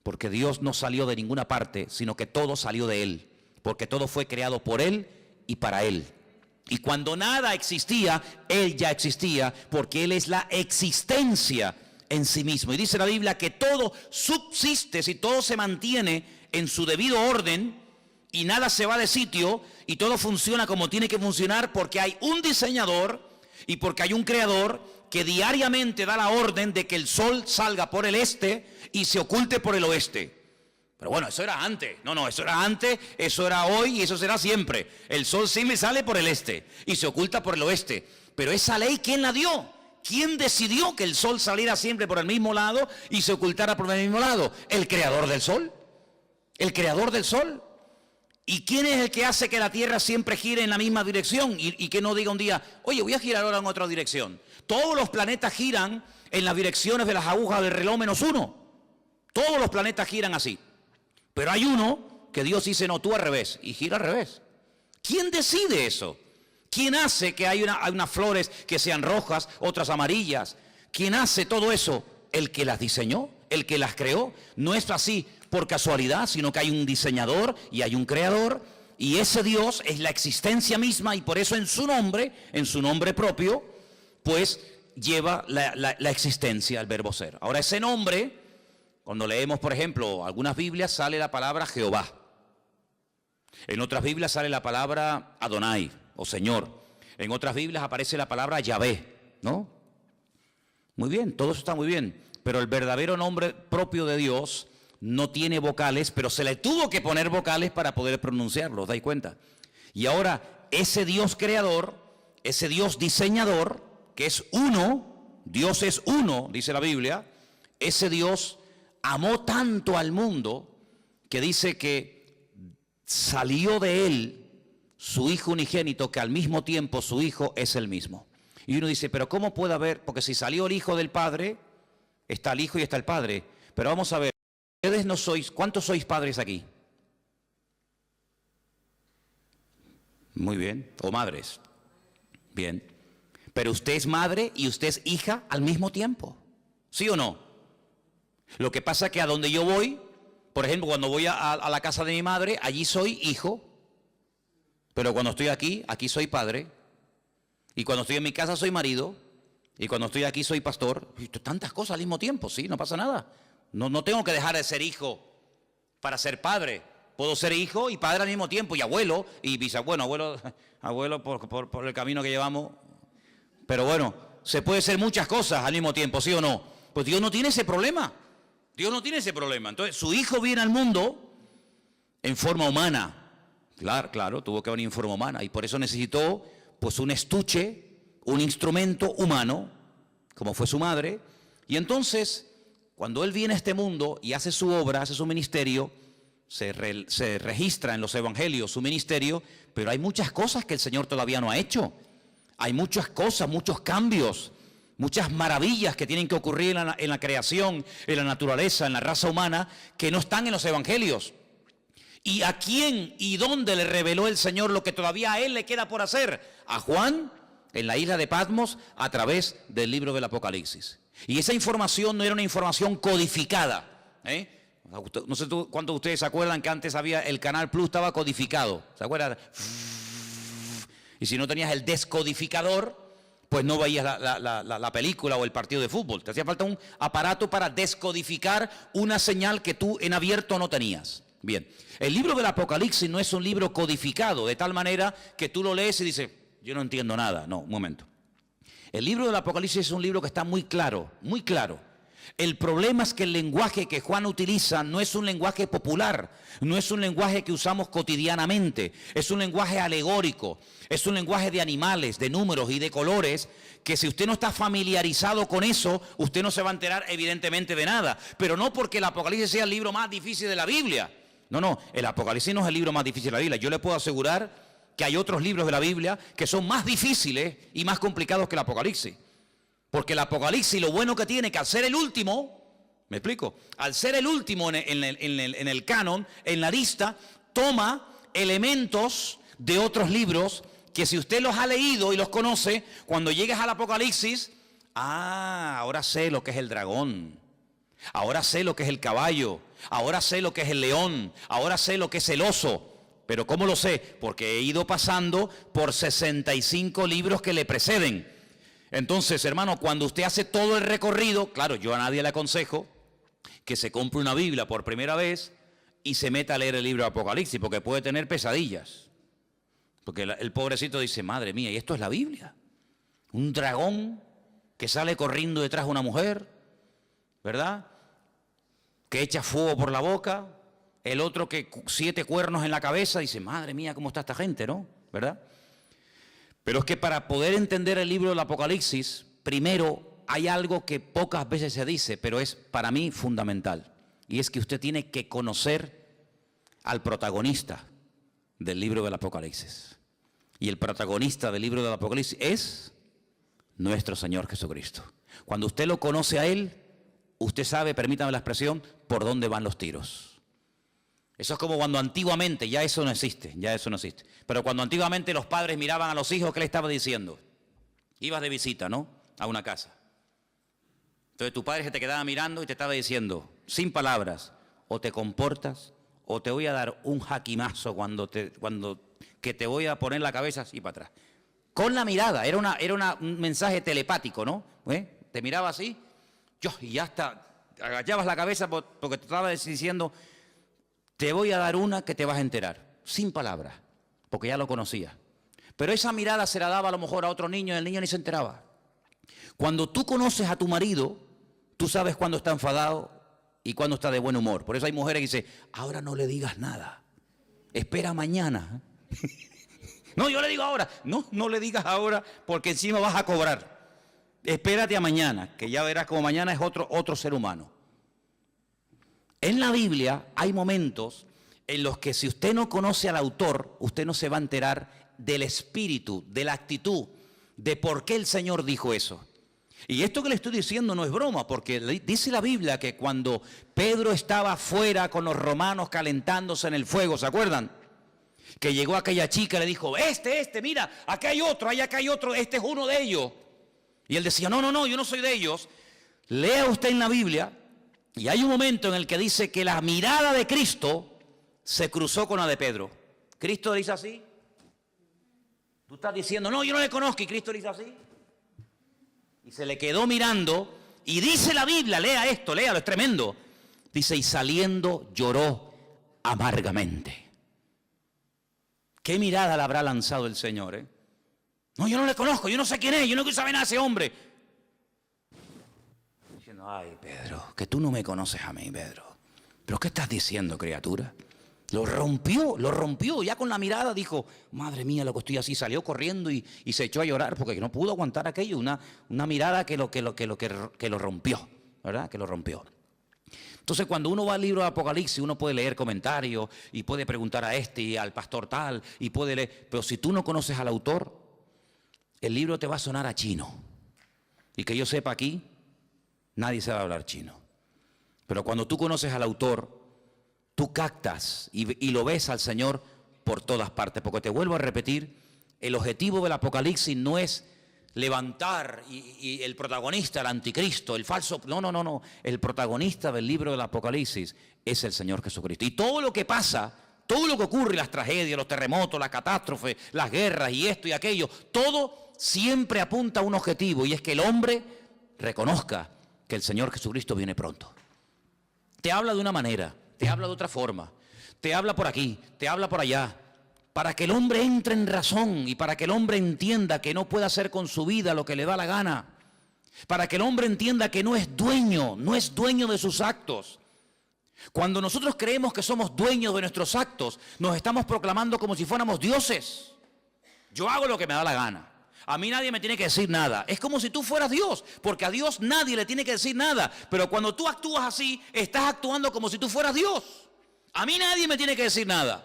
porque Dios no salió de ninguna parte, sino que todo salió de Él, porque todo fue creado por Él y para Él. Y cuando nada existía, Él ya existía, porque Él es la existencia en sí mismo. Y dice la Biblia que todo subsiste, si todo se mantiene en su debido orden y nada se va de sitio y todo funciona como tiene que funcionar, porque hay un diseñador y porque hay un creador que diariamente da la orden de que el sol salga por el este y se oculte por el oeste. Pero bueno, eso era antes. No, eso era antes, eso era hoy y eso será siempre. El sol siempre sale por el este y se oculta por el oeste. Pero esa ley, ¿quién la dio? ¿Quién decidió que el sol saliera siempre por el mismo lado y se ocultara por el mismo lado? El creador del sol. El creador del sol. ¿Y quién es el que hace que la Tierra siempre gire en la misma dirección? Y que no diga un día, oye, voy a girar ahora en otra dirección. Todos los planetas giran en las direcciones de las agujas del reloj menos uno. Todos los planetas giran así. Pero hay uno que Dios dice, no, tú al revés, y gira al revés. ¿Quién decide eso? ¿Quién hace que hay unas flores que sean rojas, otras amarillas? ¿Quién hace todo eso? El que las diseñó, el que las creó. No es así por casualidad, sino que hay un diseñador y hay un creador. y ese Dios es la existencia misma y por eso en su nombre propio, pues lleva la existencia, el verbo ser. Ahora ese nombre, cuando leemos por ejemplo algunas Biblias sale la palabra Jehová, en otras Biblias sale la palabra Adonai o Señor, en otras Biblias aparece la palabra Yahvé, ¿no? Muy bien, todo eso está muy bien, pero el verdadero nombre propio de Dios no tiene vocales, pero se le tuvo que poner vocales para poder pronunciarlo, ¿os dais cuenta? Y ahora, ese Dios creador, ese Dios diseñador, que es uno, Dios es uno, dice la Biblia, ese Dios amó tanto al mundo que dice que salió de él su Hijo unigénito, que al mismo tiempo su Hijo es el mismo. Y uno dice, pero ¿cómo puede haber? Porque si salió el Hijo del Padre, está el Hijo y está el Padre. Pero vamos a ver, ustedes no sois, ¿cuántos sois padres aquí? Muy bien, o madres. Bien. Pero usted es madre y usted es hija al mismo tiempo. ¿Sí o no? Lo que pasa es que a donde yo voy, por ejemplo, cuando voy a la casa de mi madre, allí soy hijo. Pero cuando estoy aquí, aquí soy padre. Y cuando estoy en mi casa soy marido. Y cuando estoy aquí soy pastor. Y tantas cosas al mismo tiempo, sí, no pasa nada. No tengo que dejar de ser hijo para ser padre. Puedo ser hijo y padre al mismo tiempo. Y abuelo y bisabuelo. Bueno, abuelo por el camino que llevamos. Pero bueno, se puede ser muchas cosas al mismo tiempo, ¿sí o no? Pues Dios no tiene ese problema. Dios no tiene ese problema. Entonces, su hijo viene al mundo en forma humana. Claro, tuvo que venir en forma humana. Y por eso necesitó pues un estuche, un instrumento humano, como fue su madre. Y entonces, cuando él viene a este mundo y hace su obra, hace su ministerio, se registra en los evangelios su ministerio, pero hay muchas cosas que el Señor todavía no ha hecho. Hay muchas cosas, muchos cambios, muchas maravillas que tienen que ocurrir en la creación, en la naturaleza, en la raza humana, que no están en los evangelios. ¿Y a quién y dónde le reveló el Señor lo que todavía a él le queda por hacer? A Juan, en la isla de Patmos, a través del libro del Apocalipsis. Y esa información no era una información codificada, No sé cuántos de ustedes se acuerdan que antes había el Canal Plus, estaba codificado. ¿Se acuerdan? Y si no tenías el descodificador, pues no veías la película o el partido de fútbol. Te hacía falta un aparato para descodificar una señal que tú en abierto no tenías. Bien, el libro del Apocalipsis no es un libro codificado, de tal manera que tú lo lees y dices, yo no entiendo nada. No, un momento. El libro del Apocalipsis es un libro que está muy claro, muy claro. El problema es que el lenguaje que Juan utiliza no es un lenguaje popular, no es un lenguaje que usamos cotidianamente, es un lenguaje alegórico, es un lenguaje de animales, de números y de colores, que si usted no está familiarizado con eso, usted no se va a enterar evidentemente de nada. Pero no porque el Apocalipsis sea el libro más difícil de la Biblia. No, el Apocalipsis no es el libro más difícil de la Biblia. Yo le puedo asegurar que hay otros libros de la Biblia que son más difíciles y más complicados que el Apocalipsis. Porque el Apocalipsis lo bueno que tiene que al ser el último, ¿me explico? Al ser el último en el canon, en la lista, toma elementos de otros libros que si usted los ha leído y los conoce, cuando llegues al Apocalipsis, ahora sé lo que es el dragón, ahora sé lo que es el caballo, ahora sé lo que es el león, ahora sé lo que es el oso. ¿Pero cómo lo sé? Porque he ido pasando por 65 libros que le preceden. Entonces, hermano, cuando usted hace todo el recorrido, claro, yo a nadie le aconsejo que se compre una Biblia por primera vez y se meta a leer el libro de Apocalipsis, porque puede tener pesadillas. Porque el pobrecito dice, madre mía, ¿y esto es la Biblia? Un dragón que sale corriendo detrás de una mujer, ¿verdad? Que echa fuego por la boca, el otro que 7 cuernos en la cabeza, dice, madre mía, ¿cómo está esta gente, no? ¿Verdad? Pero es que para poder entender el libro del Apocalipsis, primero hay algo que pocas veces se dice, pero es para mí fundamental. Y es que usted tiene que conocer al protagonista del libro del Apocalipsis. Y el protagonista del libro del Apocalipsis es nuestro Señor Jesucristo. Cuando usted lo conoce a Él, usted sabe, permítame la expresión, por dónde van los tiros. Eso es como cuando antiguamente, ya eso no existe, pero cuando antiguamente los padres miraban a los hijos, ¿qué le estaba diciendo? Ibas de visita, ¿no? A una casa. Entonces tu padre se te quedaba mirando y te estaba diciendo, sin palabras, o te comportas o te voy a dar un jaquimazo que te voy a poner la cabeza así para atrás. Con la mirada, era un mensaje telepático, ¿no? Te miraba así, y ya hasta agachabas la cabeza porque te estaba diciendo, te voy a dar una que te vas a enterar, sin palabras, porque ya lo conocía. Pero esa mirada se la daba a lo mejor a otro niño y el niño ni se enteraba. Cuando tú conoces a tu marido, tú sabes cuándo está enfadado y cuándo está de buen humor. Por eso hay mujeres que dicen, ahora no le digas nada, espera mañana. No, yo le digo ahora. No le digas ahora porque encima vas a cobrar. Espérate a mañana, que ya verás como mañana es otro ser humano. En la Biblia hay momentos en los que si usted no conoce al autor, usted no se va a enterar del espíritu, de la actitud, de por qué el Señor dijo eso. Y esto que le estoy diciendo no es broma, porque dice la Biblia que cuando Pedro estaba afuera con los romanos calentándose en el fuego, ¿se acuerdan? Que llegó aquella chica y le dijo, mira, acá hay otro, este es uno de ellos. Y él decía, no, yo no soy de ellos. Lea usted en la Biblia, y hay un momento en el que dice que la mirada de Cristo se cruzó con la de Pedro. Cristo dice así. Tú estás diciendo, no, yo no le conozco, y Cristo dice así. Y se le quedó mirando, y dice la Biblia, lea esto, léalo, es tremendo. Dice, y saliendo lloró amargamente. ¿Qué mirada le habrá lanzado el Señor? No, yo no le conozco, yo no sé quién es, yo no quiero saber nada de ese hombre. Diciendo, ay, Pedro, que tú no me conoces a mí, Pedro. ¿Pero qué estás diciendo, criatura? Lo rompió, ya con la mirada dijo, madre mía, lo que estoy así, salió corriendo y se echó a llorar porque no pudo aguantar aquello, una mirada que lo rompió, ¿verdad? Que lo rompió. Entonces, cuando uno va al libro de Apocalipsis, uno puede leer comentarios y puede preguntar a este y al pastor tal, y puede leer, pero si tú no conoces al autor, el libro te va a sonar a chino. Y que yo sepa aquí, nadie sabe hablar chino. Pero cuando tú conoces al autor, tú captas y lo ves al Señor por todas partes. Porque te vuelvo a repetir, el objetivo del Apocalipsis no es levantar y el protagonista, el anticristo, el falso. No. El protagonista del libro del Apocalipsis es el Señor Jesucristo. Y todo lo que pasa, todo lo que ocurre, las tragedias, los terremotos, las catástrofes, las guerras y esto y aquello, todo siempre apunta a un objetivo, y es que el hombre reconozca que el Señor Jesucristo viene pronto. Te habla de una manera, te habla de otra forma, te habla por aquí, te habla por allá, para que el hombre entre en razón y para que el hombre entienda que no puede hacer con su vida lo que le da la gana, para que el hombre entienda que no es dueño de sus actos. Cuando nosotros creemos que somos dueños de nuestros actos, nos estamos proclamando como si fuéramos dioses. Yo hago lo que me da la gana. A mí nadie me tiene que decir nada. Es como si tú fueras Dios, porque a Dios nadie le tiene que decir nada. Pero cuando tú actúas así, estás actuando como si tú fueras Dios. A mí nadie me tiene que decir nada.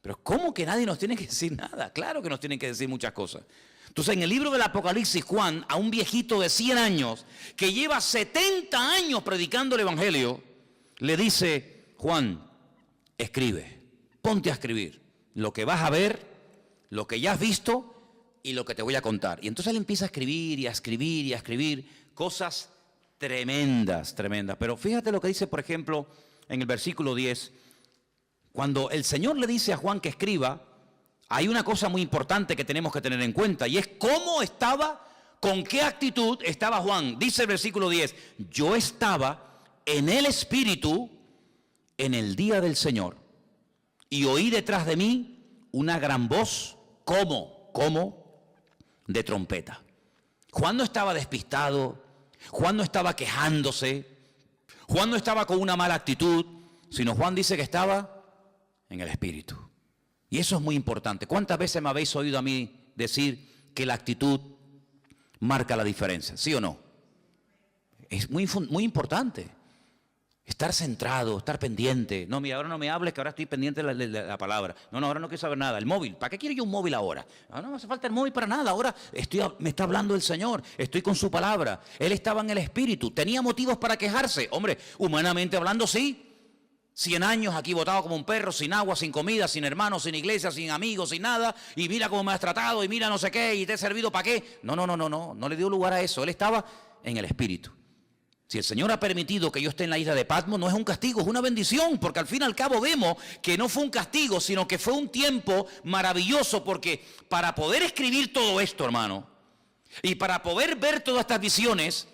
Pero ¿cómo que nadie nos tiene que decir nada? Claro que nos tienen que decir muchas cosas. Entonces, en el libro del Apocalipsis, Juan, a un viejito de 100 años, que lleva 70 años predicando el Evangelio, le dice, Juan, escribe, ponte a escribir lo que vas a ver, lo que ya has visto y lo que te voy a contar. Y entonces él empieza a escribir y a escribir y a escribir cosas tremendas. Pero fíjate lo que dice, por ejemplo, en el versículo 10, cuando el Señor le dice a Juan que escriba, hay una cosa muy importante que tenemos que tener en cuenta, y es cómo estaba, con qué actitud estaba Juan. Dice el versículo 10, yo estaba en el Espíritu en el día del Señor, y oí detrás de mí una gran voz, como de trompeta. Juan no estaba despistado, Juan no estaba quejándose, Juan no estaba con una mala actitud, sino Juan dice que estaba en el Espíritu. Y eso es muy importante. ¿Cuántas veces me habéis oído a mí decir que la actitud marca la diferencia? ¿Sí o no? Es muy importante. Estar centrado, estar pendiente. No, mira, ahora no me hables, que ahora estoy pendiente de la palabra. No, ahora no quiero saber nada. El móvil, ¿para qué quiero yo un móvil ahora? No me hace falta el móvil para nada. Ahora me está hablando el Señor, estoy con su palabra. Él estaba en el Espíritu. ¿Tenía motivos para quejarse? Hombre, humanamente hablando, sí. 100 años aquí botado como un perro, sin agua, sin comida, sin hermanos, sin iglesia, sin amigos, sin nada. Y mira cómo me has tratado, y mira no sé qué, y te he servido para qué. No le dio lugar a eso. Él estaba en el Espíritu. Si el Señor ha permitido que yo esté en la isla de Patmos, no es un castigo, es una bendición, porque al fin y al cabo vemos que no fue un castigo, sino que fue un tiempo maravilloso, porque para poder escribir todo esto, hermano, y para poder ver todas estas visiones,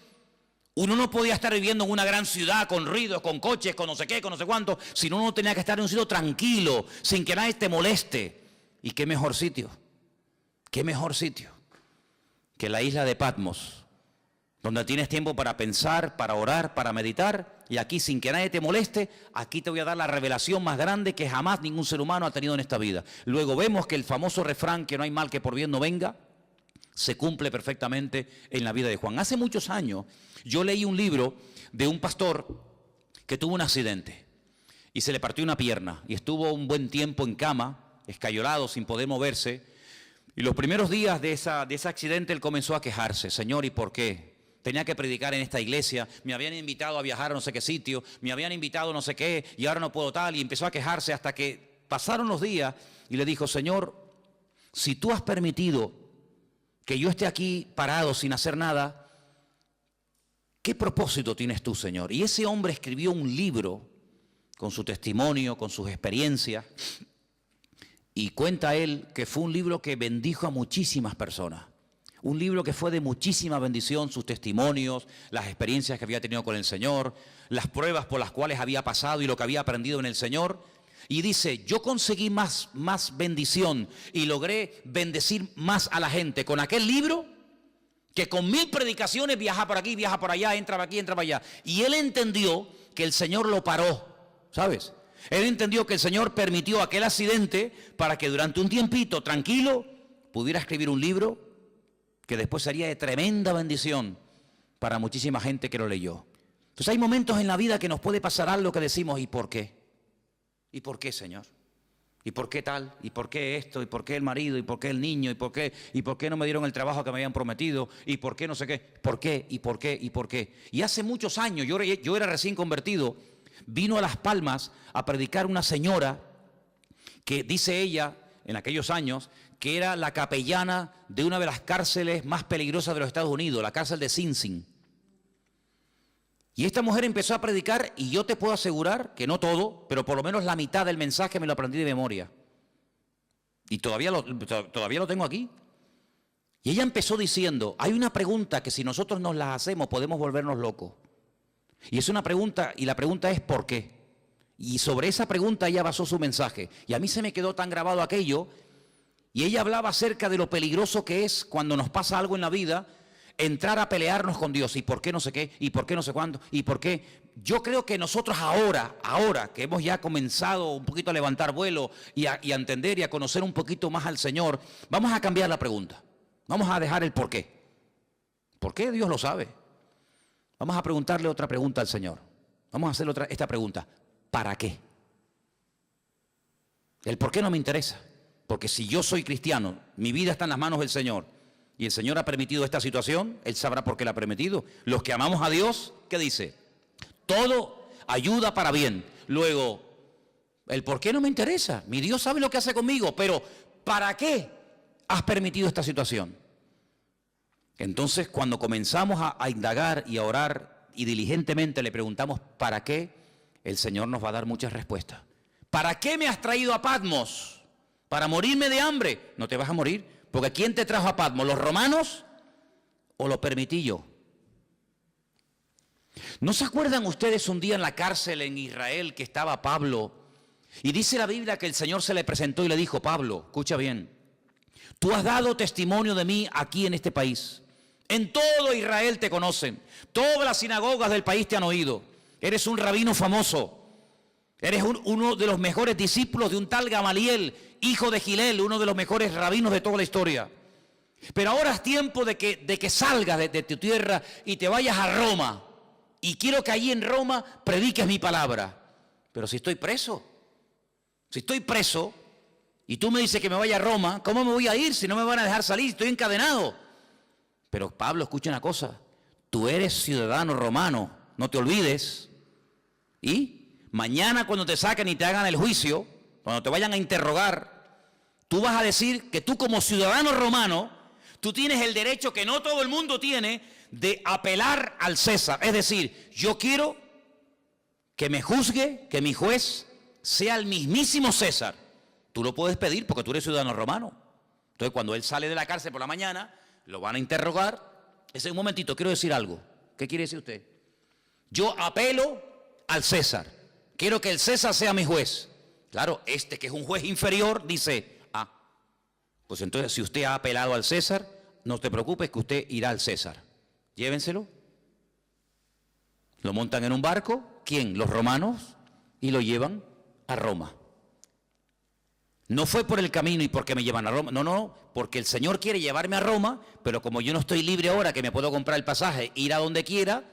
uno no podía estar viviendo en una gran ciudad con ruidos, con coches, con no sé qué, con no sé cuánto, sino uno tenía que estar en un sitio tranquilo, sin que nadie te moleste. ¿Y qué mejor sitio? ¿Qué mejor sitio que la isla de Patmos? Donde tienes tiempo para pensar, para orar, para meditar, y aquí sin que nadie te moleste, aquí te voy a dar la revelación más grande que jamás ningún ser humano ha tenido en esta vida. Luego vemos que el famoso refrán, que no hay mal que por bien no venga, se cumple perfectamente en la vida de Juan. Hace muchos años yo leí un libro de un pastor que tuvo un accidente y se le partió una pierna y estuvo un buen tiempo en cama, escayolado, sin poder moverse. Y los primeros días de ese accidente él comenzó a quejarse. Señor, ¿y por qué? Tenía que predicar en esta iglesia, me habían invitado a viajar a no sé qué sitio, me habían invitado a no sé qué, y ahora no puedo tal, y empezó a quejarse hasta que pasaron los días y le dijo, Señor, si tú has permitido que yo esté aquí parado sin hacer nada, ¿qué propósito tienes tú, Señor? Y ese hombre escribió un libro con su testimonio, con sus experiencias, y cuenta él que fue un libro que bendijo a muchísimas personas. Un libro que fue de muchísima bendición, sus testimonios, las experiencias que había tenido con el Señor, las pruebas por las cuales había pasado y lo que había aprendido en el Señor. Y dice, yo conseguí más bendición y logré bendecir más a la gente con aquel libro que con 1000 predicaciones, viaja por aquí, viaja por allá, entra por aquí, entra por allá. Y él entendió que el Señor lo paró, ¿sabes? Él entendió que el Señor permitió aquel accidente para que durante un tiempito tranquilo pudiera escribir un libro que después sería de tremenda bendición para muchísima gente que lo leyó. Entonces hay momentos en la vida que nos puede pasar algo que decimos, ¿y por qué? ¿Y por qué, Señor? ¿Y por qué tal? ¿Y por qué esto? ¿Y por qué el marido? ¿Y por qué el niño? ¿Y por qué no me dieron el trabajo que me habían prometido? ¿Y por qué no sé qué? ¿Por qué? ¿Y por qué? ¿Y por qué? Y hace muchos años, yo era recién convertido, vino a Las Palmas a predicar una señora que dice ella, en aquellos años, que era la capellana de una de las cárceles más peligrosas de los Estados Unidos, la cárcel de Sing Sing. Y esta mujer empezó a predicar y yo te puedo asegurar que no todo, pero por lo menos la mitad del mensaje me lo aprendí de memoria. Y todavía lo tengo aquí. Y ella empezó diciendo, hay una pregunta que si nosotros nos la hacemos podemos volvernos locos. Y es una pregunta, y la pregunta es ¿por qué? Y sobre esa pregunta ella basó su mensaje. Y a mí se me quedó tan grabado aquello. Y ella hablaba acerca de lo peligroso que es cuando nos pasa algo en la vida, entrar a pelearnos con Dios. ¿Y por qué no sé qué? ¿Y por qué no sé cuándo? ¿Y por qué? Yo creo que nosotros ahora que hemos ya comenzado un poquito a levantar vuelo y a entender y a conocer un poquito más al Señor, vamos a cambiar la pregunta. Vamos a dejar el por qué. ¿Por qué? Dios lo sabe. Vamos a preguntarle otra pregunta al Señor. Vamos a hacerle esta pregunta. ¿Para qué? El por qué no me interesa. Porque si yo soy cristiano, mi vida está en las manos del Señor y el Señor ha permitido esta situación, Él sabrá por qué la ha permitido. Los que amamos a Dios, ¿qué dice? Todo ayuda para bien. Luego, el por qué no me interesa. Mi Dios sabe lo que hace conmigo, pero ¿para qué has permitido esta situación? Entonces, cuando comenzamos a indagar y a orar y diligentemente le preguntamos ¿para qué? El Señor nos va a dar muchas respuestas. ¿Para qué me has traído a Patmos? ¿Para morirme de hambre? No te vas a morir, porque ¿quién te trajo a Patmos? ¿Los romanos o lo permití yo? ¿No se acuerdan ustedes un día en la cárcel en Israel que estaba Pablo? Y dice la Biblia que el Señor se le presentó y le dijo, Pablo, escucha bien, tú has dado testimonio de mí aquí en este país. En todo Israel te conocen, todas las sinagogas del país te han oído. Eres un rabino famoso. Eres uno de los mejores discípulos de un tal Gamaliel, hijo de Gilel, uno de los mejores rabinos de toda la historia. Pero ahora es tiempo de que salgas de tu tierra y te vayas a Roma. Y quiero que allí en Roma prediques mi palabra. Pero si estoy preso y tú me dices que me vaya a Roma, ¿cómo me voy a ir si no me van a dejar salir? Estoy encadenado. Pero Pablo, escucha una cosa, tú eres ciudadano romano, no te olvides. ¿Y? Mañana cuando te saquen y te hagan el juicio, cuando te vayan a interrogar, tú vas a decir que tú como ciudadano romano, tú tienes el derecho que no todo el mundo tiene de apelar al César. Es decir, yo quiero que me juzgue, que mi juez sea el mismísimo César. Tú lo puedes pedir porque tú eres ciudadano romano. Entonces, cuando él sale de la cárcel por la mañana, lo van a interrogar. Un momentito, quiero decir algo. ¿Qué quiere decir usted? Yo apelo al César. Quiero que el César sea mi juez. Claro, este que es un juez inferior dice, pues entonces si usted ha apelado al César, no te preocupes que usted irá al César. Llévenselo. Lo montan en un barco. ¿Quién? Los romanos. Y lo llevan a Roma. No fue por el camino y porque me llevan a Roma. No, porque el Señor quiere llevarme a Roma, pero como yo no estoy libre ahora, que me puedo comprar el pasaje, ir a donde quiera,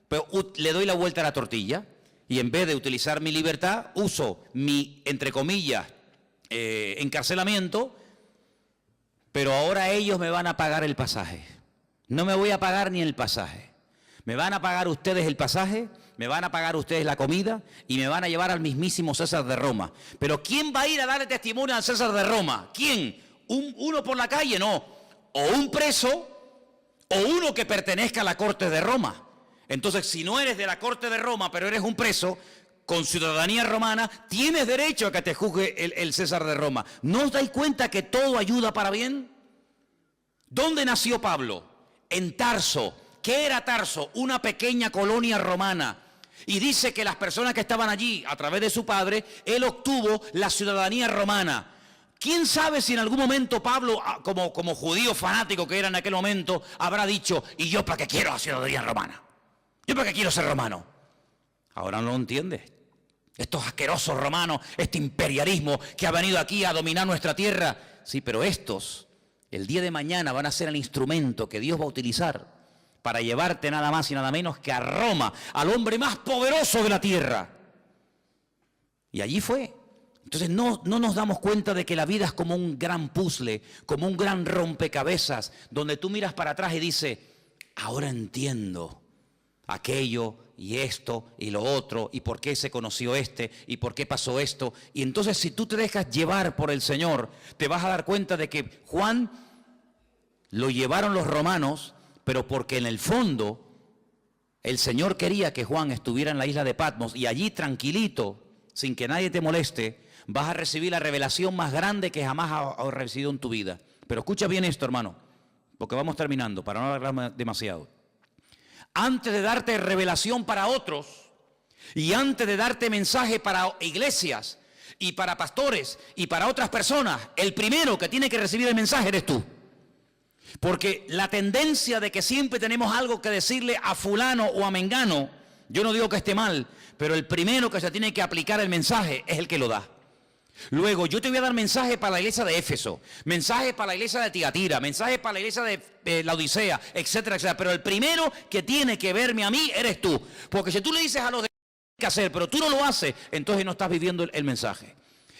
pero le doy la vuelta a la tortilla. Y en vez de utilizar mi libertad, uso mi, entre comillas, encarcelamiento, pero ahora ellos me van a pagar el pasaje. No me voy a pagar ni el pasaje. Me van a pagar ustedes el pasaje, me van a pagar ustedes la comida y me van a llevar al mismísimo César de Roma. Pero ¿quién va a ir a darle testimonio al César de Roma? ¿Quién? ¿Uno por la calle? No. O un preso o uno que pertenezca a la corte de Roma. Entonces, si no eres de la corte de Roma, pero eres un preso con ciudadanía romana, tienes derecho a que te juzgue el César de Roma. ¿No os dais cuenta que todo ayuda para bien? ¿Dónde nació Pablo? En Tarso. ¿Qué era Tarso? Una pequeña colonia romana. Y dice que las personas que estaban allí, a través de su padre, él obtuvo la ciudadanía romana. ¿Quién sabe si en algún momento Pablo, como judío fanático que era en aquel momento, habrá dicho, ¿y yo para qué quiero la ciudadanía romana? ¿Yo para qué quiero ser romano? Ahora no lo entiendes. Estos asquerosos romanos, este imperialismo que ha venido aquí a dominar nuestra tierra. Sí, pero estos, el día de mañana van a ser el instrumento que Dios va a utilizar para llevarte nada más y nada menos que a Roma, al hombre más poderoso de la tierra. Y allí fue. Entonces no nos damos cuenta de que la vida es como un gran puzzle, como un gran rompecabezas, donde tú miras para atrás y dices, ahora entiendo aquello y esto y lo otro, y por qué se conoció este, y por qué pasó esto. Y entonces si tú te dejas llevar por el Señor, te vas a dar cuenta de que Juan lo llevaron los romanos, pero porque en el fondo el Señor quería que Juan estuviera en la isla de Patmos y allí tranquilito, sin que nadie te moleste, vas a recibir la revelación más grande que jamás has recibido en tu vida. Pero escucha bien esto, hermano, porque vamos terminando, para no alargarme demasiado. Antes de darte revelación para otros y antes de darte mensaje para iglesias y para pastores y para otras personas, el primero que tiene que recibir el mensaje eres tú. Porque la tendencia de que siempre tenemos algo que decirle a fulano o a mengano, yo no digo que esté mal, pero el primero que se tiene que aplicar el mensaje es el que lo da. Luego, yo te voy a dar mensaje para la iglesia de Éfeso, mensaje para la iglesia de Tiatira, mensaje para la iglesia de la Odisea, etcétera, etcétera. Pero el primero que tiene que verme a mí eres tú. Porque si tú le dices a los demás qué hacer, pero tú no lo haces, entonces no estás viviendo el mensaje.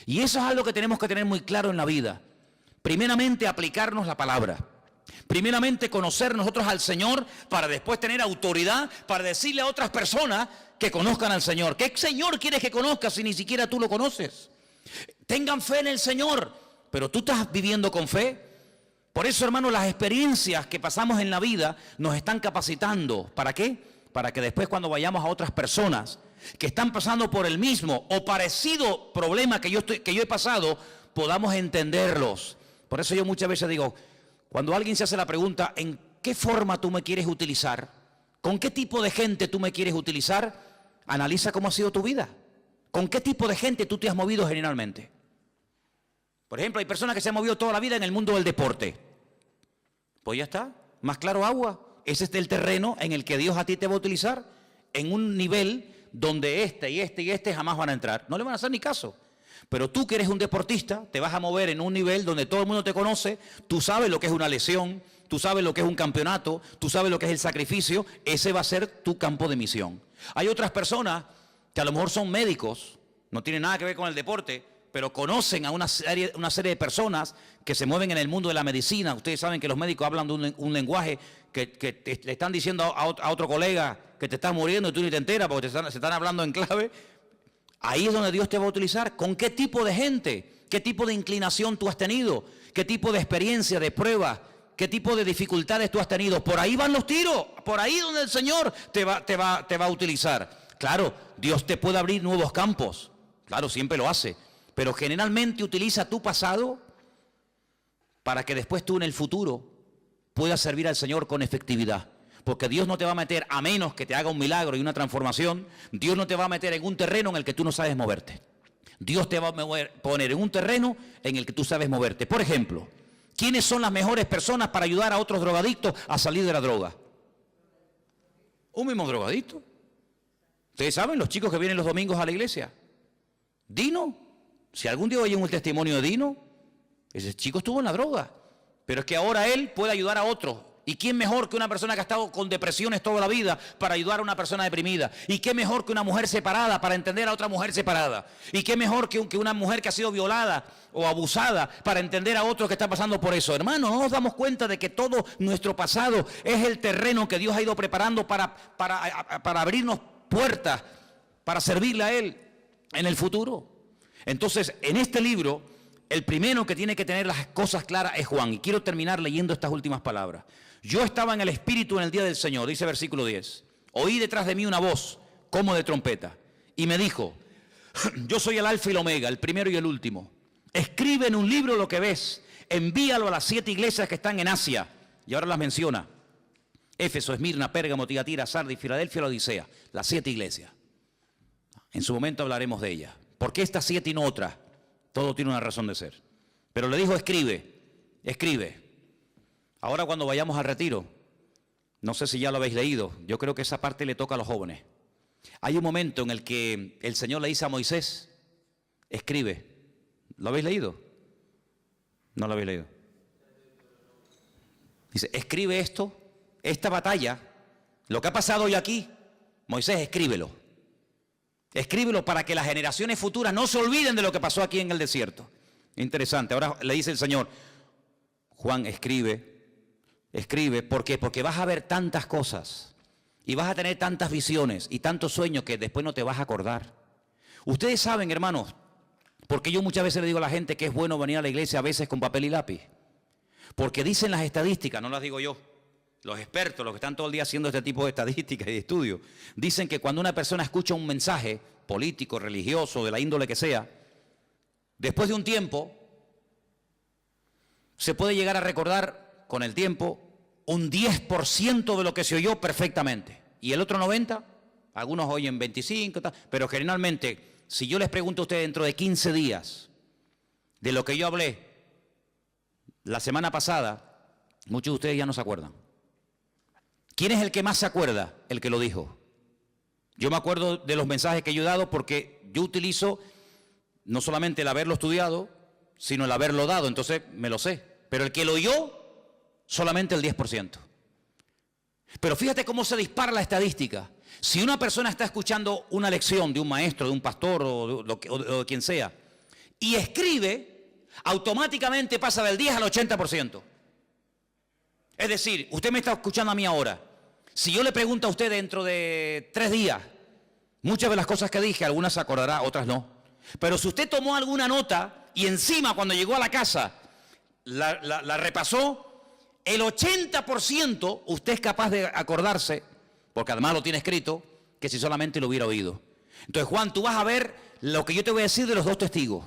Y eso es algo que tenemos que tener muy claro en la vida. Primeramente, aplicarnos la palabra. Primeramente, conocer nosotros al Señor para después tener autoridad para decirle a otras personas que conozcan al Señor. ¿Qué Señor quieres que conozcas si ni siquiera tú lo conoces? Tengan fe en el Señor, pero tú estás viviendo con fe. Por eso, hermano, las experiencias que pasamos en la vida nos están capacitando. ¿Para qué? Para que después cuando vayamos a otras personas que están pasando por el mismo o parecido problema que yo he pasado, podamos entenderlos. Por eso yo muchas veces digo, cuando alguien se hace la pregunta, ¿en qué forma tú me quieres utilizar? ¿Con qué tipo de gente tú me quieres utilizar? Analiza cómo ha sido tu vida. ¿Con qué tipo de gente tú te has movido generalmente? Por ejemplo, hay personas que se han movido toda la vida en el mundo del deporte. Pues ya está, más claro agua. Ese es el terreno en el que Dios a ti te va a utilizar en un nivel donde este y este jamás van a entrar. No le van a hacer ni caso. Pero tú que eres un deportista, te vas a mover en un nivel donde todo el mundo te conoce, tú sabes lo que es una lesión, tú sabes lo que es un campeonato, tú sabes lo que es el sacrificio, ese va a ser tu campo de misión. Hay otras personas que a lo mejor son médicos, no tienen nada que ver con el deporte, pero conocen a una serie de personas que se mueven en el mundo de la medicina. Ustedes saben que los médicos hablan de un lenguaje que le están diciendo a otro colega que te estás muriendo y tú ni te enteras porque se están hablando en clave. Ahí es donde Dios te va a utilizar. ¿Con qué tipo de gente? ¿Qué tipo de inclinación tú has tenido? ¿Qué tipo de experiencia, de prueba ¿Qué tipo de dificultades tú has tenido? Por ahí van los tiros, por ahí donde el Señor te va a utilizar. Claro, Dios te puede abrir nuevos campos, claro, siempre lo hace, pero generalmente utiliza tu pasado para que después tú en el futuro puedas servir al Señor con efectividad. Porque Dios no te va a meter, a menos que te haga un milagro y una transformación, Dios no te va a meter en un terreno en el que tú no sabes moverte. Dios te va a poner en un terreno en el que tú sabes moverte. Por ejemplo, ¿quiénes son las mejores personas para ayudar a otros drogadictos a salir de la droga? Un mismo drogadicto. Ustedes saben, los chicos que vienen los domingos a la iglesia. Dino, si algún día oyen un testimonio de Dino, ese chico estuvo en la droga, pero es que ahora él puede ayudar a otros. ¿Y quién mejor que una persona que ha estado con depresiones toda la vida para ayudar a una persona deprimida? ¿Y qué mejor que una mujer separada para entender a otra mujer separada? ¿Y qué mejor que una mujer que ha sido violada o abusada para entender a otro que está pasando por eso? Hermano, no nos damos cuenta de que todo nuestro pasado es el terreno que Dios ha ido preparando para abrirnos puertas, para servirle a Él en el futuro. Entonces, en este libro, el primero que tiene que tener las cosas claras es Juan. Y quiero terminar leyendo estas últimas palabras. Yo estaba en el Espíritu en el día del Señor, dice versículo 10. Oí detrás de mí una voz, como de trompeta, y me dijo, yo soy el Alfa y el Omega, el primero y el último. Escribe en un libro lo que ves, envíalo a las 7 iglesias que están en Asia. Y ahora las menciona. Éfeso, Esmirna, Pérgamo, Tiatira, Sardis, Filadelfia, la Odisea. Las 7 iglesias. En su momento hablaremos de ellas. ¿Por qué estas 7 y no otras? Todo tiene una razón de ser. Pero le dijo, escribe, escribe. Ahora cuando vayamos al retiro, no sé si ya lo habéis leído, yo creo que esa parte le toca a los jóvenes. Hay un momento en el que el Señor le dice a Moisés, escribe. ¿Lo habéis leído? No lo habéis leído. Dice, escribe esto, esta batalla, lo que ha pasado hoy aquí, Moisés, escríbelo. Escríbelo para que las generaciones futuras no se olviden de lo que pasó aquí en el desierto. Interesante. Ahora le dice el Señor, Juan, escribe. Escribe. ¿Por qué? Porque vas a ver tantas cosas y vas a tener tantas visiones y tantos sueños que después no te vas a acordar. Ustedes saben, hermanos, porque yo muchas veces le digo a la gente que es bueno venir a la iglesia a veces con papel y lápiz. Porque dicen las estadísticas, no las digo yo. Los expertos, los que están todo el día haciendo este tipo de estadísticas y de estudios, dicen que cuando una persona escucha un mensaje político, religioso, de la índole que sea, después de un tiempo, se puede llegar a recordar con el tiempo un 10% de lo que se oyó perfectamente. Y el otro 90%, algunos oyen 25%, pero generalmente, si yo les pregunto a ustedes dentro de 15 días de lo que yo hablé la semana pasada, muchos de ustedes ya no se acuerdan. ¿Quién es el que más se acuerda? El que lo dijo. Yo me acuerdo de los mensajes que yo he dado porque yo utilizo no solamente el haberlo estudiado, sino el haberlo dado, entonces me lo sé. Pero el que lo oyó, solamente el 10%. Pero fíjate cómo se dispara la estadística. Si una persona está escuchando una lección de un maestro, de un pastor o de quien sea, y escribe, automáticamente pasa del 10 al 80%. Es decir, usted me está escuchando a mí ahora. Si yo le pregunto a usted dentro de 3 días, muchas de las cosas que dije, algunas se acordará, otras no. Pero si usted tomó alguna nota y encima cuando llegó a la casa la repasó, el 80% usted es capaz de acordarse, porque además lo tiene escrito, que si solamente lo hubiera oído. Entonces, Juan, tú vas a ver lo que yo te voy a decir de los 2 testigos.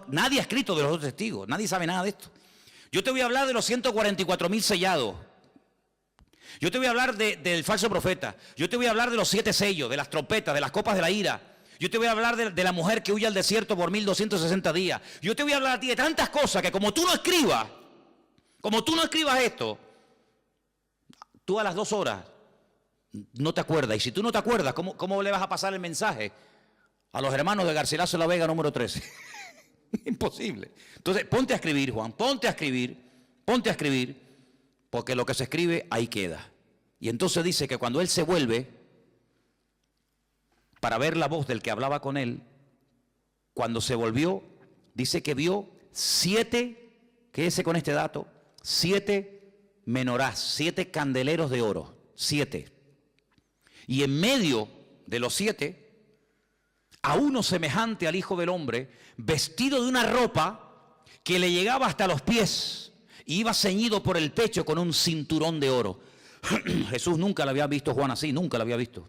Nadie ha escrito de los 2 testigos, nadie sabe nada de esto. Yo te voy a hablar de los 144,000 sellados. Yo te voy a hablar del falso profeta. Yo te voy a hablar de los 7 sellos, de las trompetas, de las copas de la ira. Yo te voy a hablar de la mujer que huye al desierto por 1260 días. Yo te voy a hablar a ti de tantas cosas que como tú no escribas esto, tú a las 2 horas no te acuerdas. Y si tú no te acuerdas, ¿cómo le vas a pasar el mensaje a los hermanos de Garcilaso de la Vega número 13? Imposible. Entonces, ponte a escribir, Juan, ponte a escribir, porque lo que se escribe ahí queda. Y entonces dice que cuando él se vuelve para ver la voz del que hablaba con él, cuando se volvió, dice que vio 7, quédese con este dato, 7 menorás, 7 candeleros de oro, 7. Y en medio de los 7, a uno semejante al Hijo del Hombre, vestido de una ropa que le llegaba hasta los pies y iba ceñido por el pecho con un cinturón de oro. Jesús nunca le había visto a Juan así, nunca lo había visto.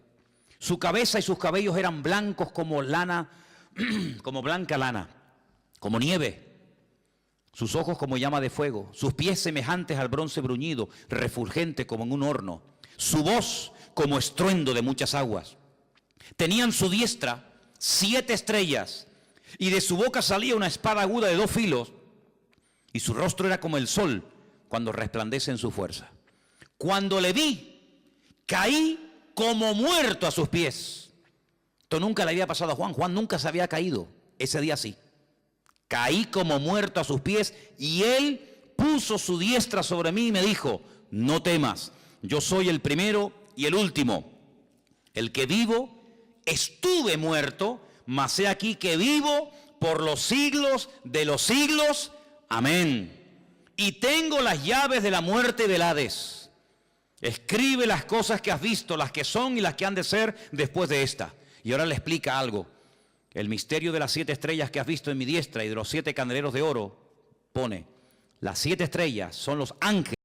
Su cabeza y sus cabellos eran blancos como lana, como blanca lana, como nieve. Sus ojos como llama de fuego, sus pies semejantes al bronce bruñido, refulgente como en un horno. Su voz como estruendo de muchas aguas. Tenía en su diestra 7 estrellas, y de su boca salía una espada aguda de 2 filos, y su rostro era como el sol cuando resplandece en su fuerza. Cuando le vi, caí como muerto a sus pies. Esto nunca le había pasado a Juan. Juan nunca se había caído. Ese día sí. Caí como muerto a sus pies, y él puso su diestra sobre mí y me dijo: no temas, yo soy el primero y el último, el que vivo. Estuve muerto, mas he aquí que vivo por los siglos de los siglos. Amén. Y tengo las llaves de la muerte y del Hades. Escribe las cosas que has visto, las que son y las que han de ser después de esta. Y ahora le explica algo. El misterio de las 7 estrellas que has visto en mi diestra y de los 7 candeleros de oro, pone, las 7 estrellas son los ángeles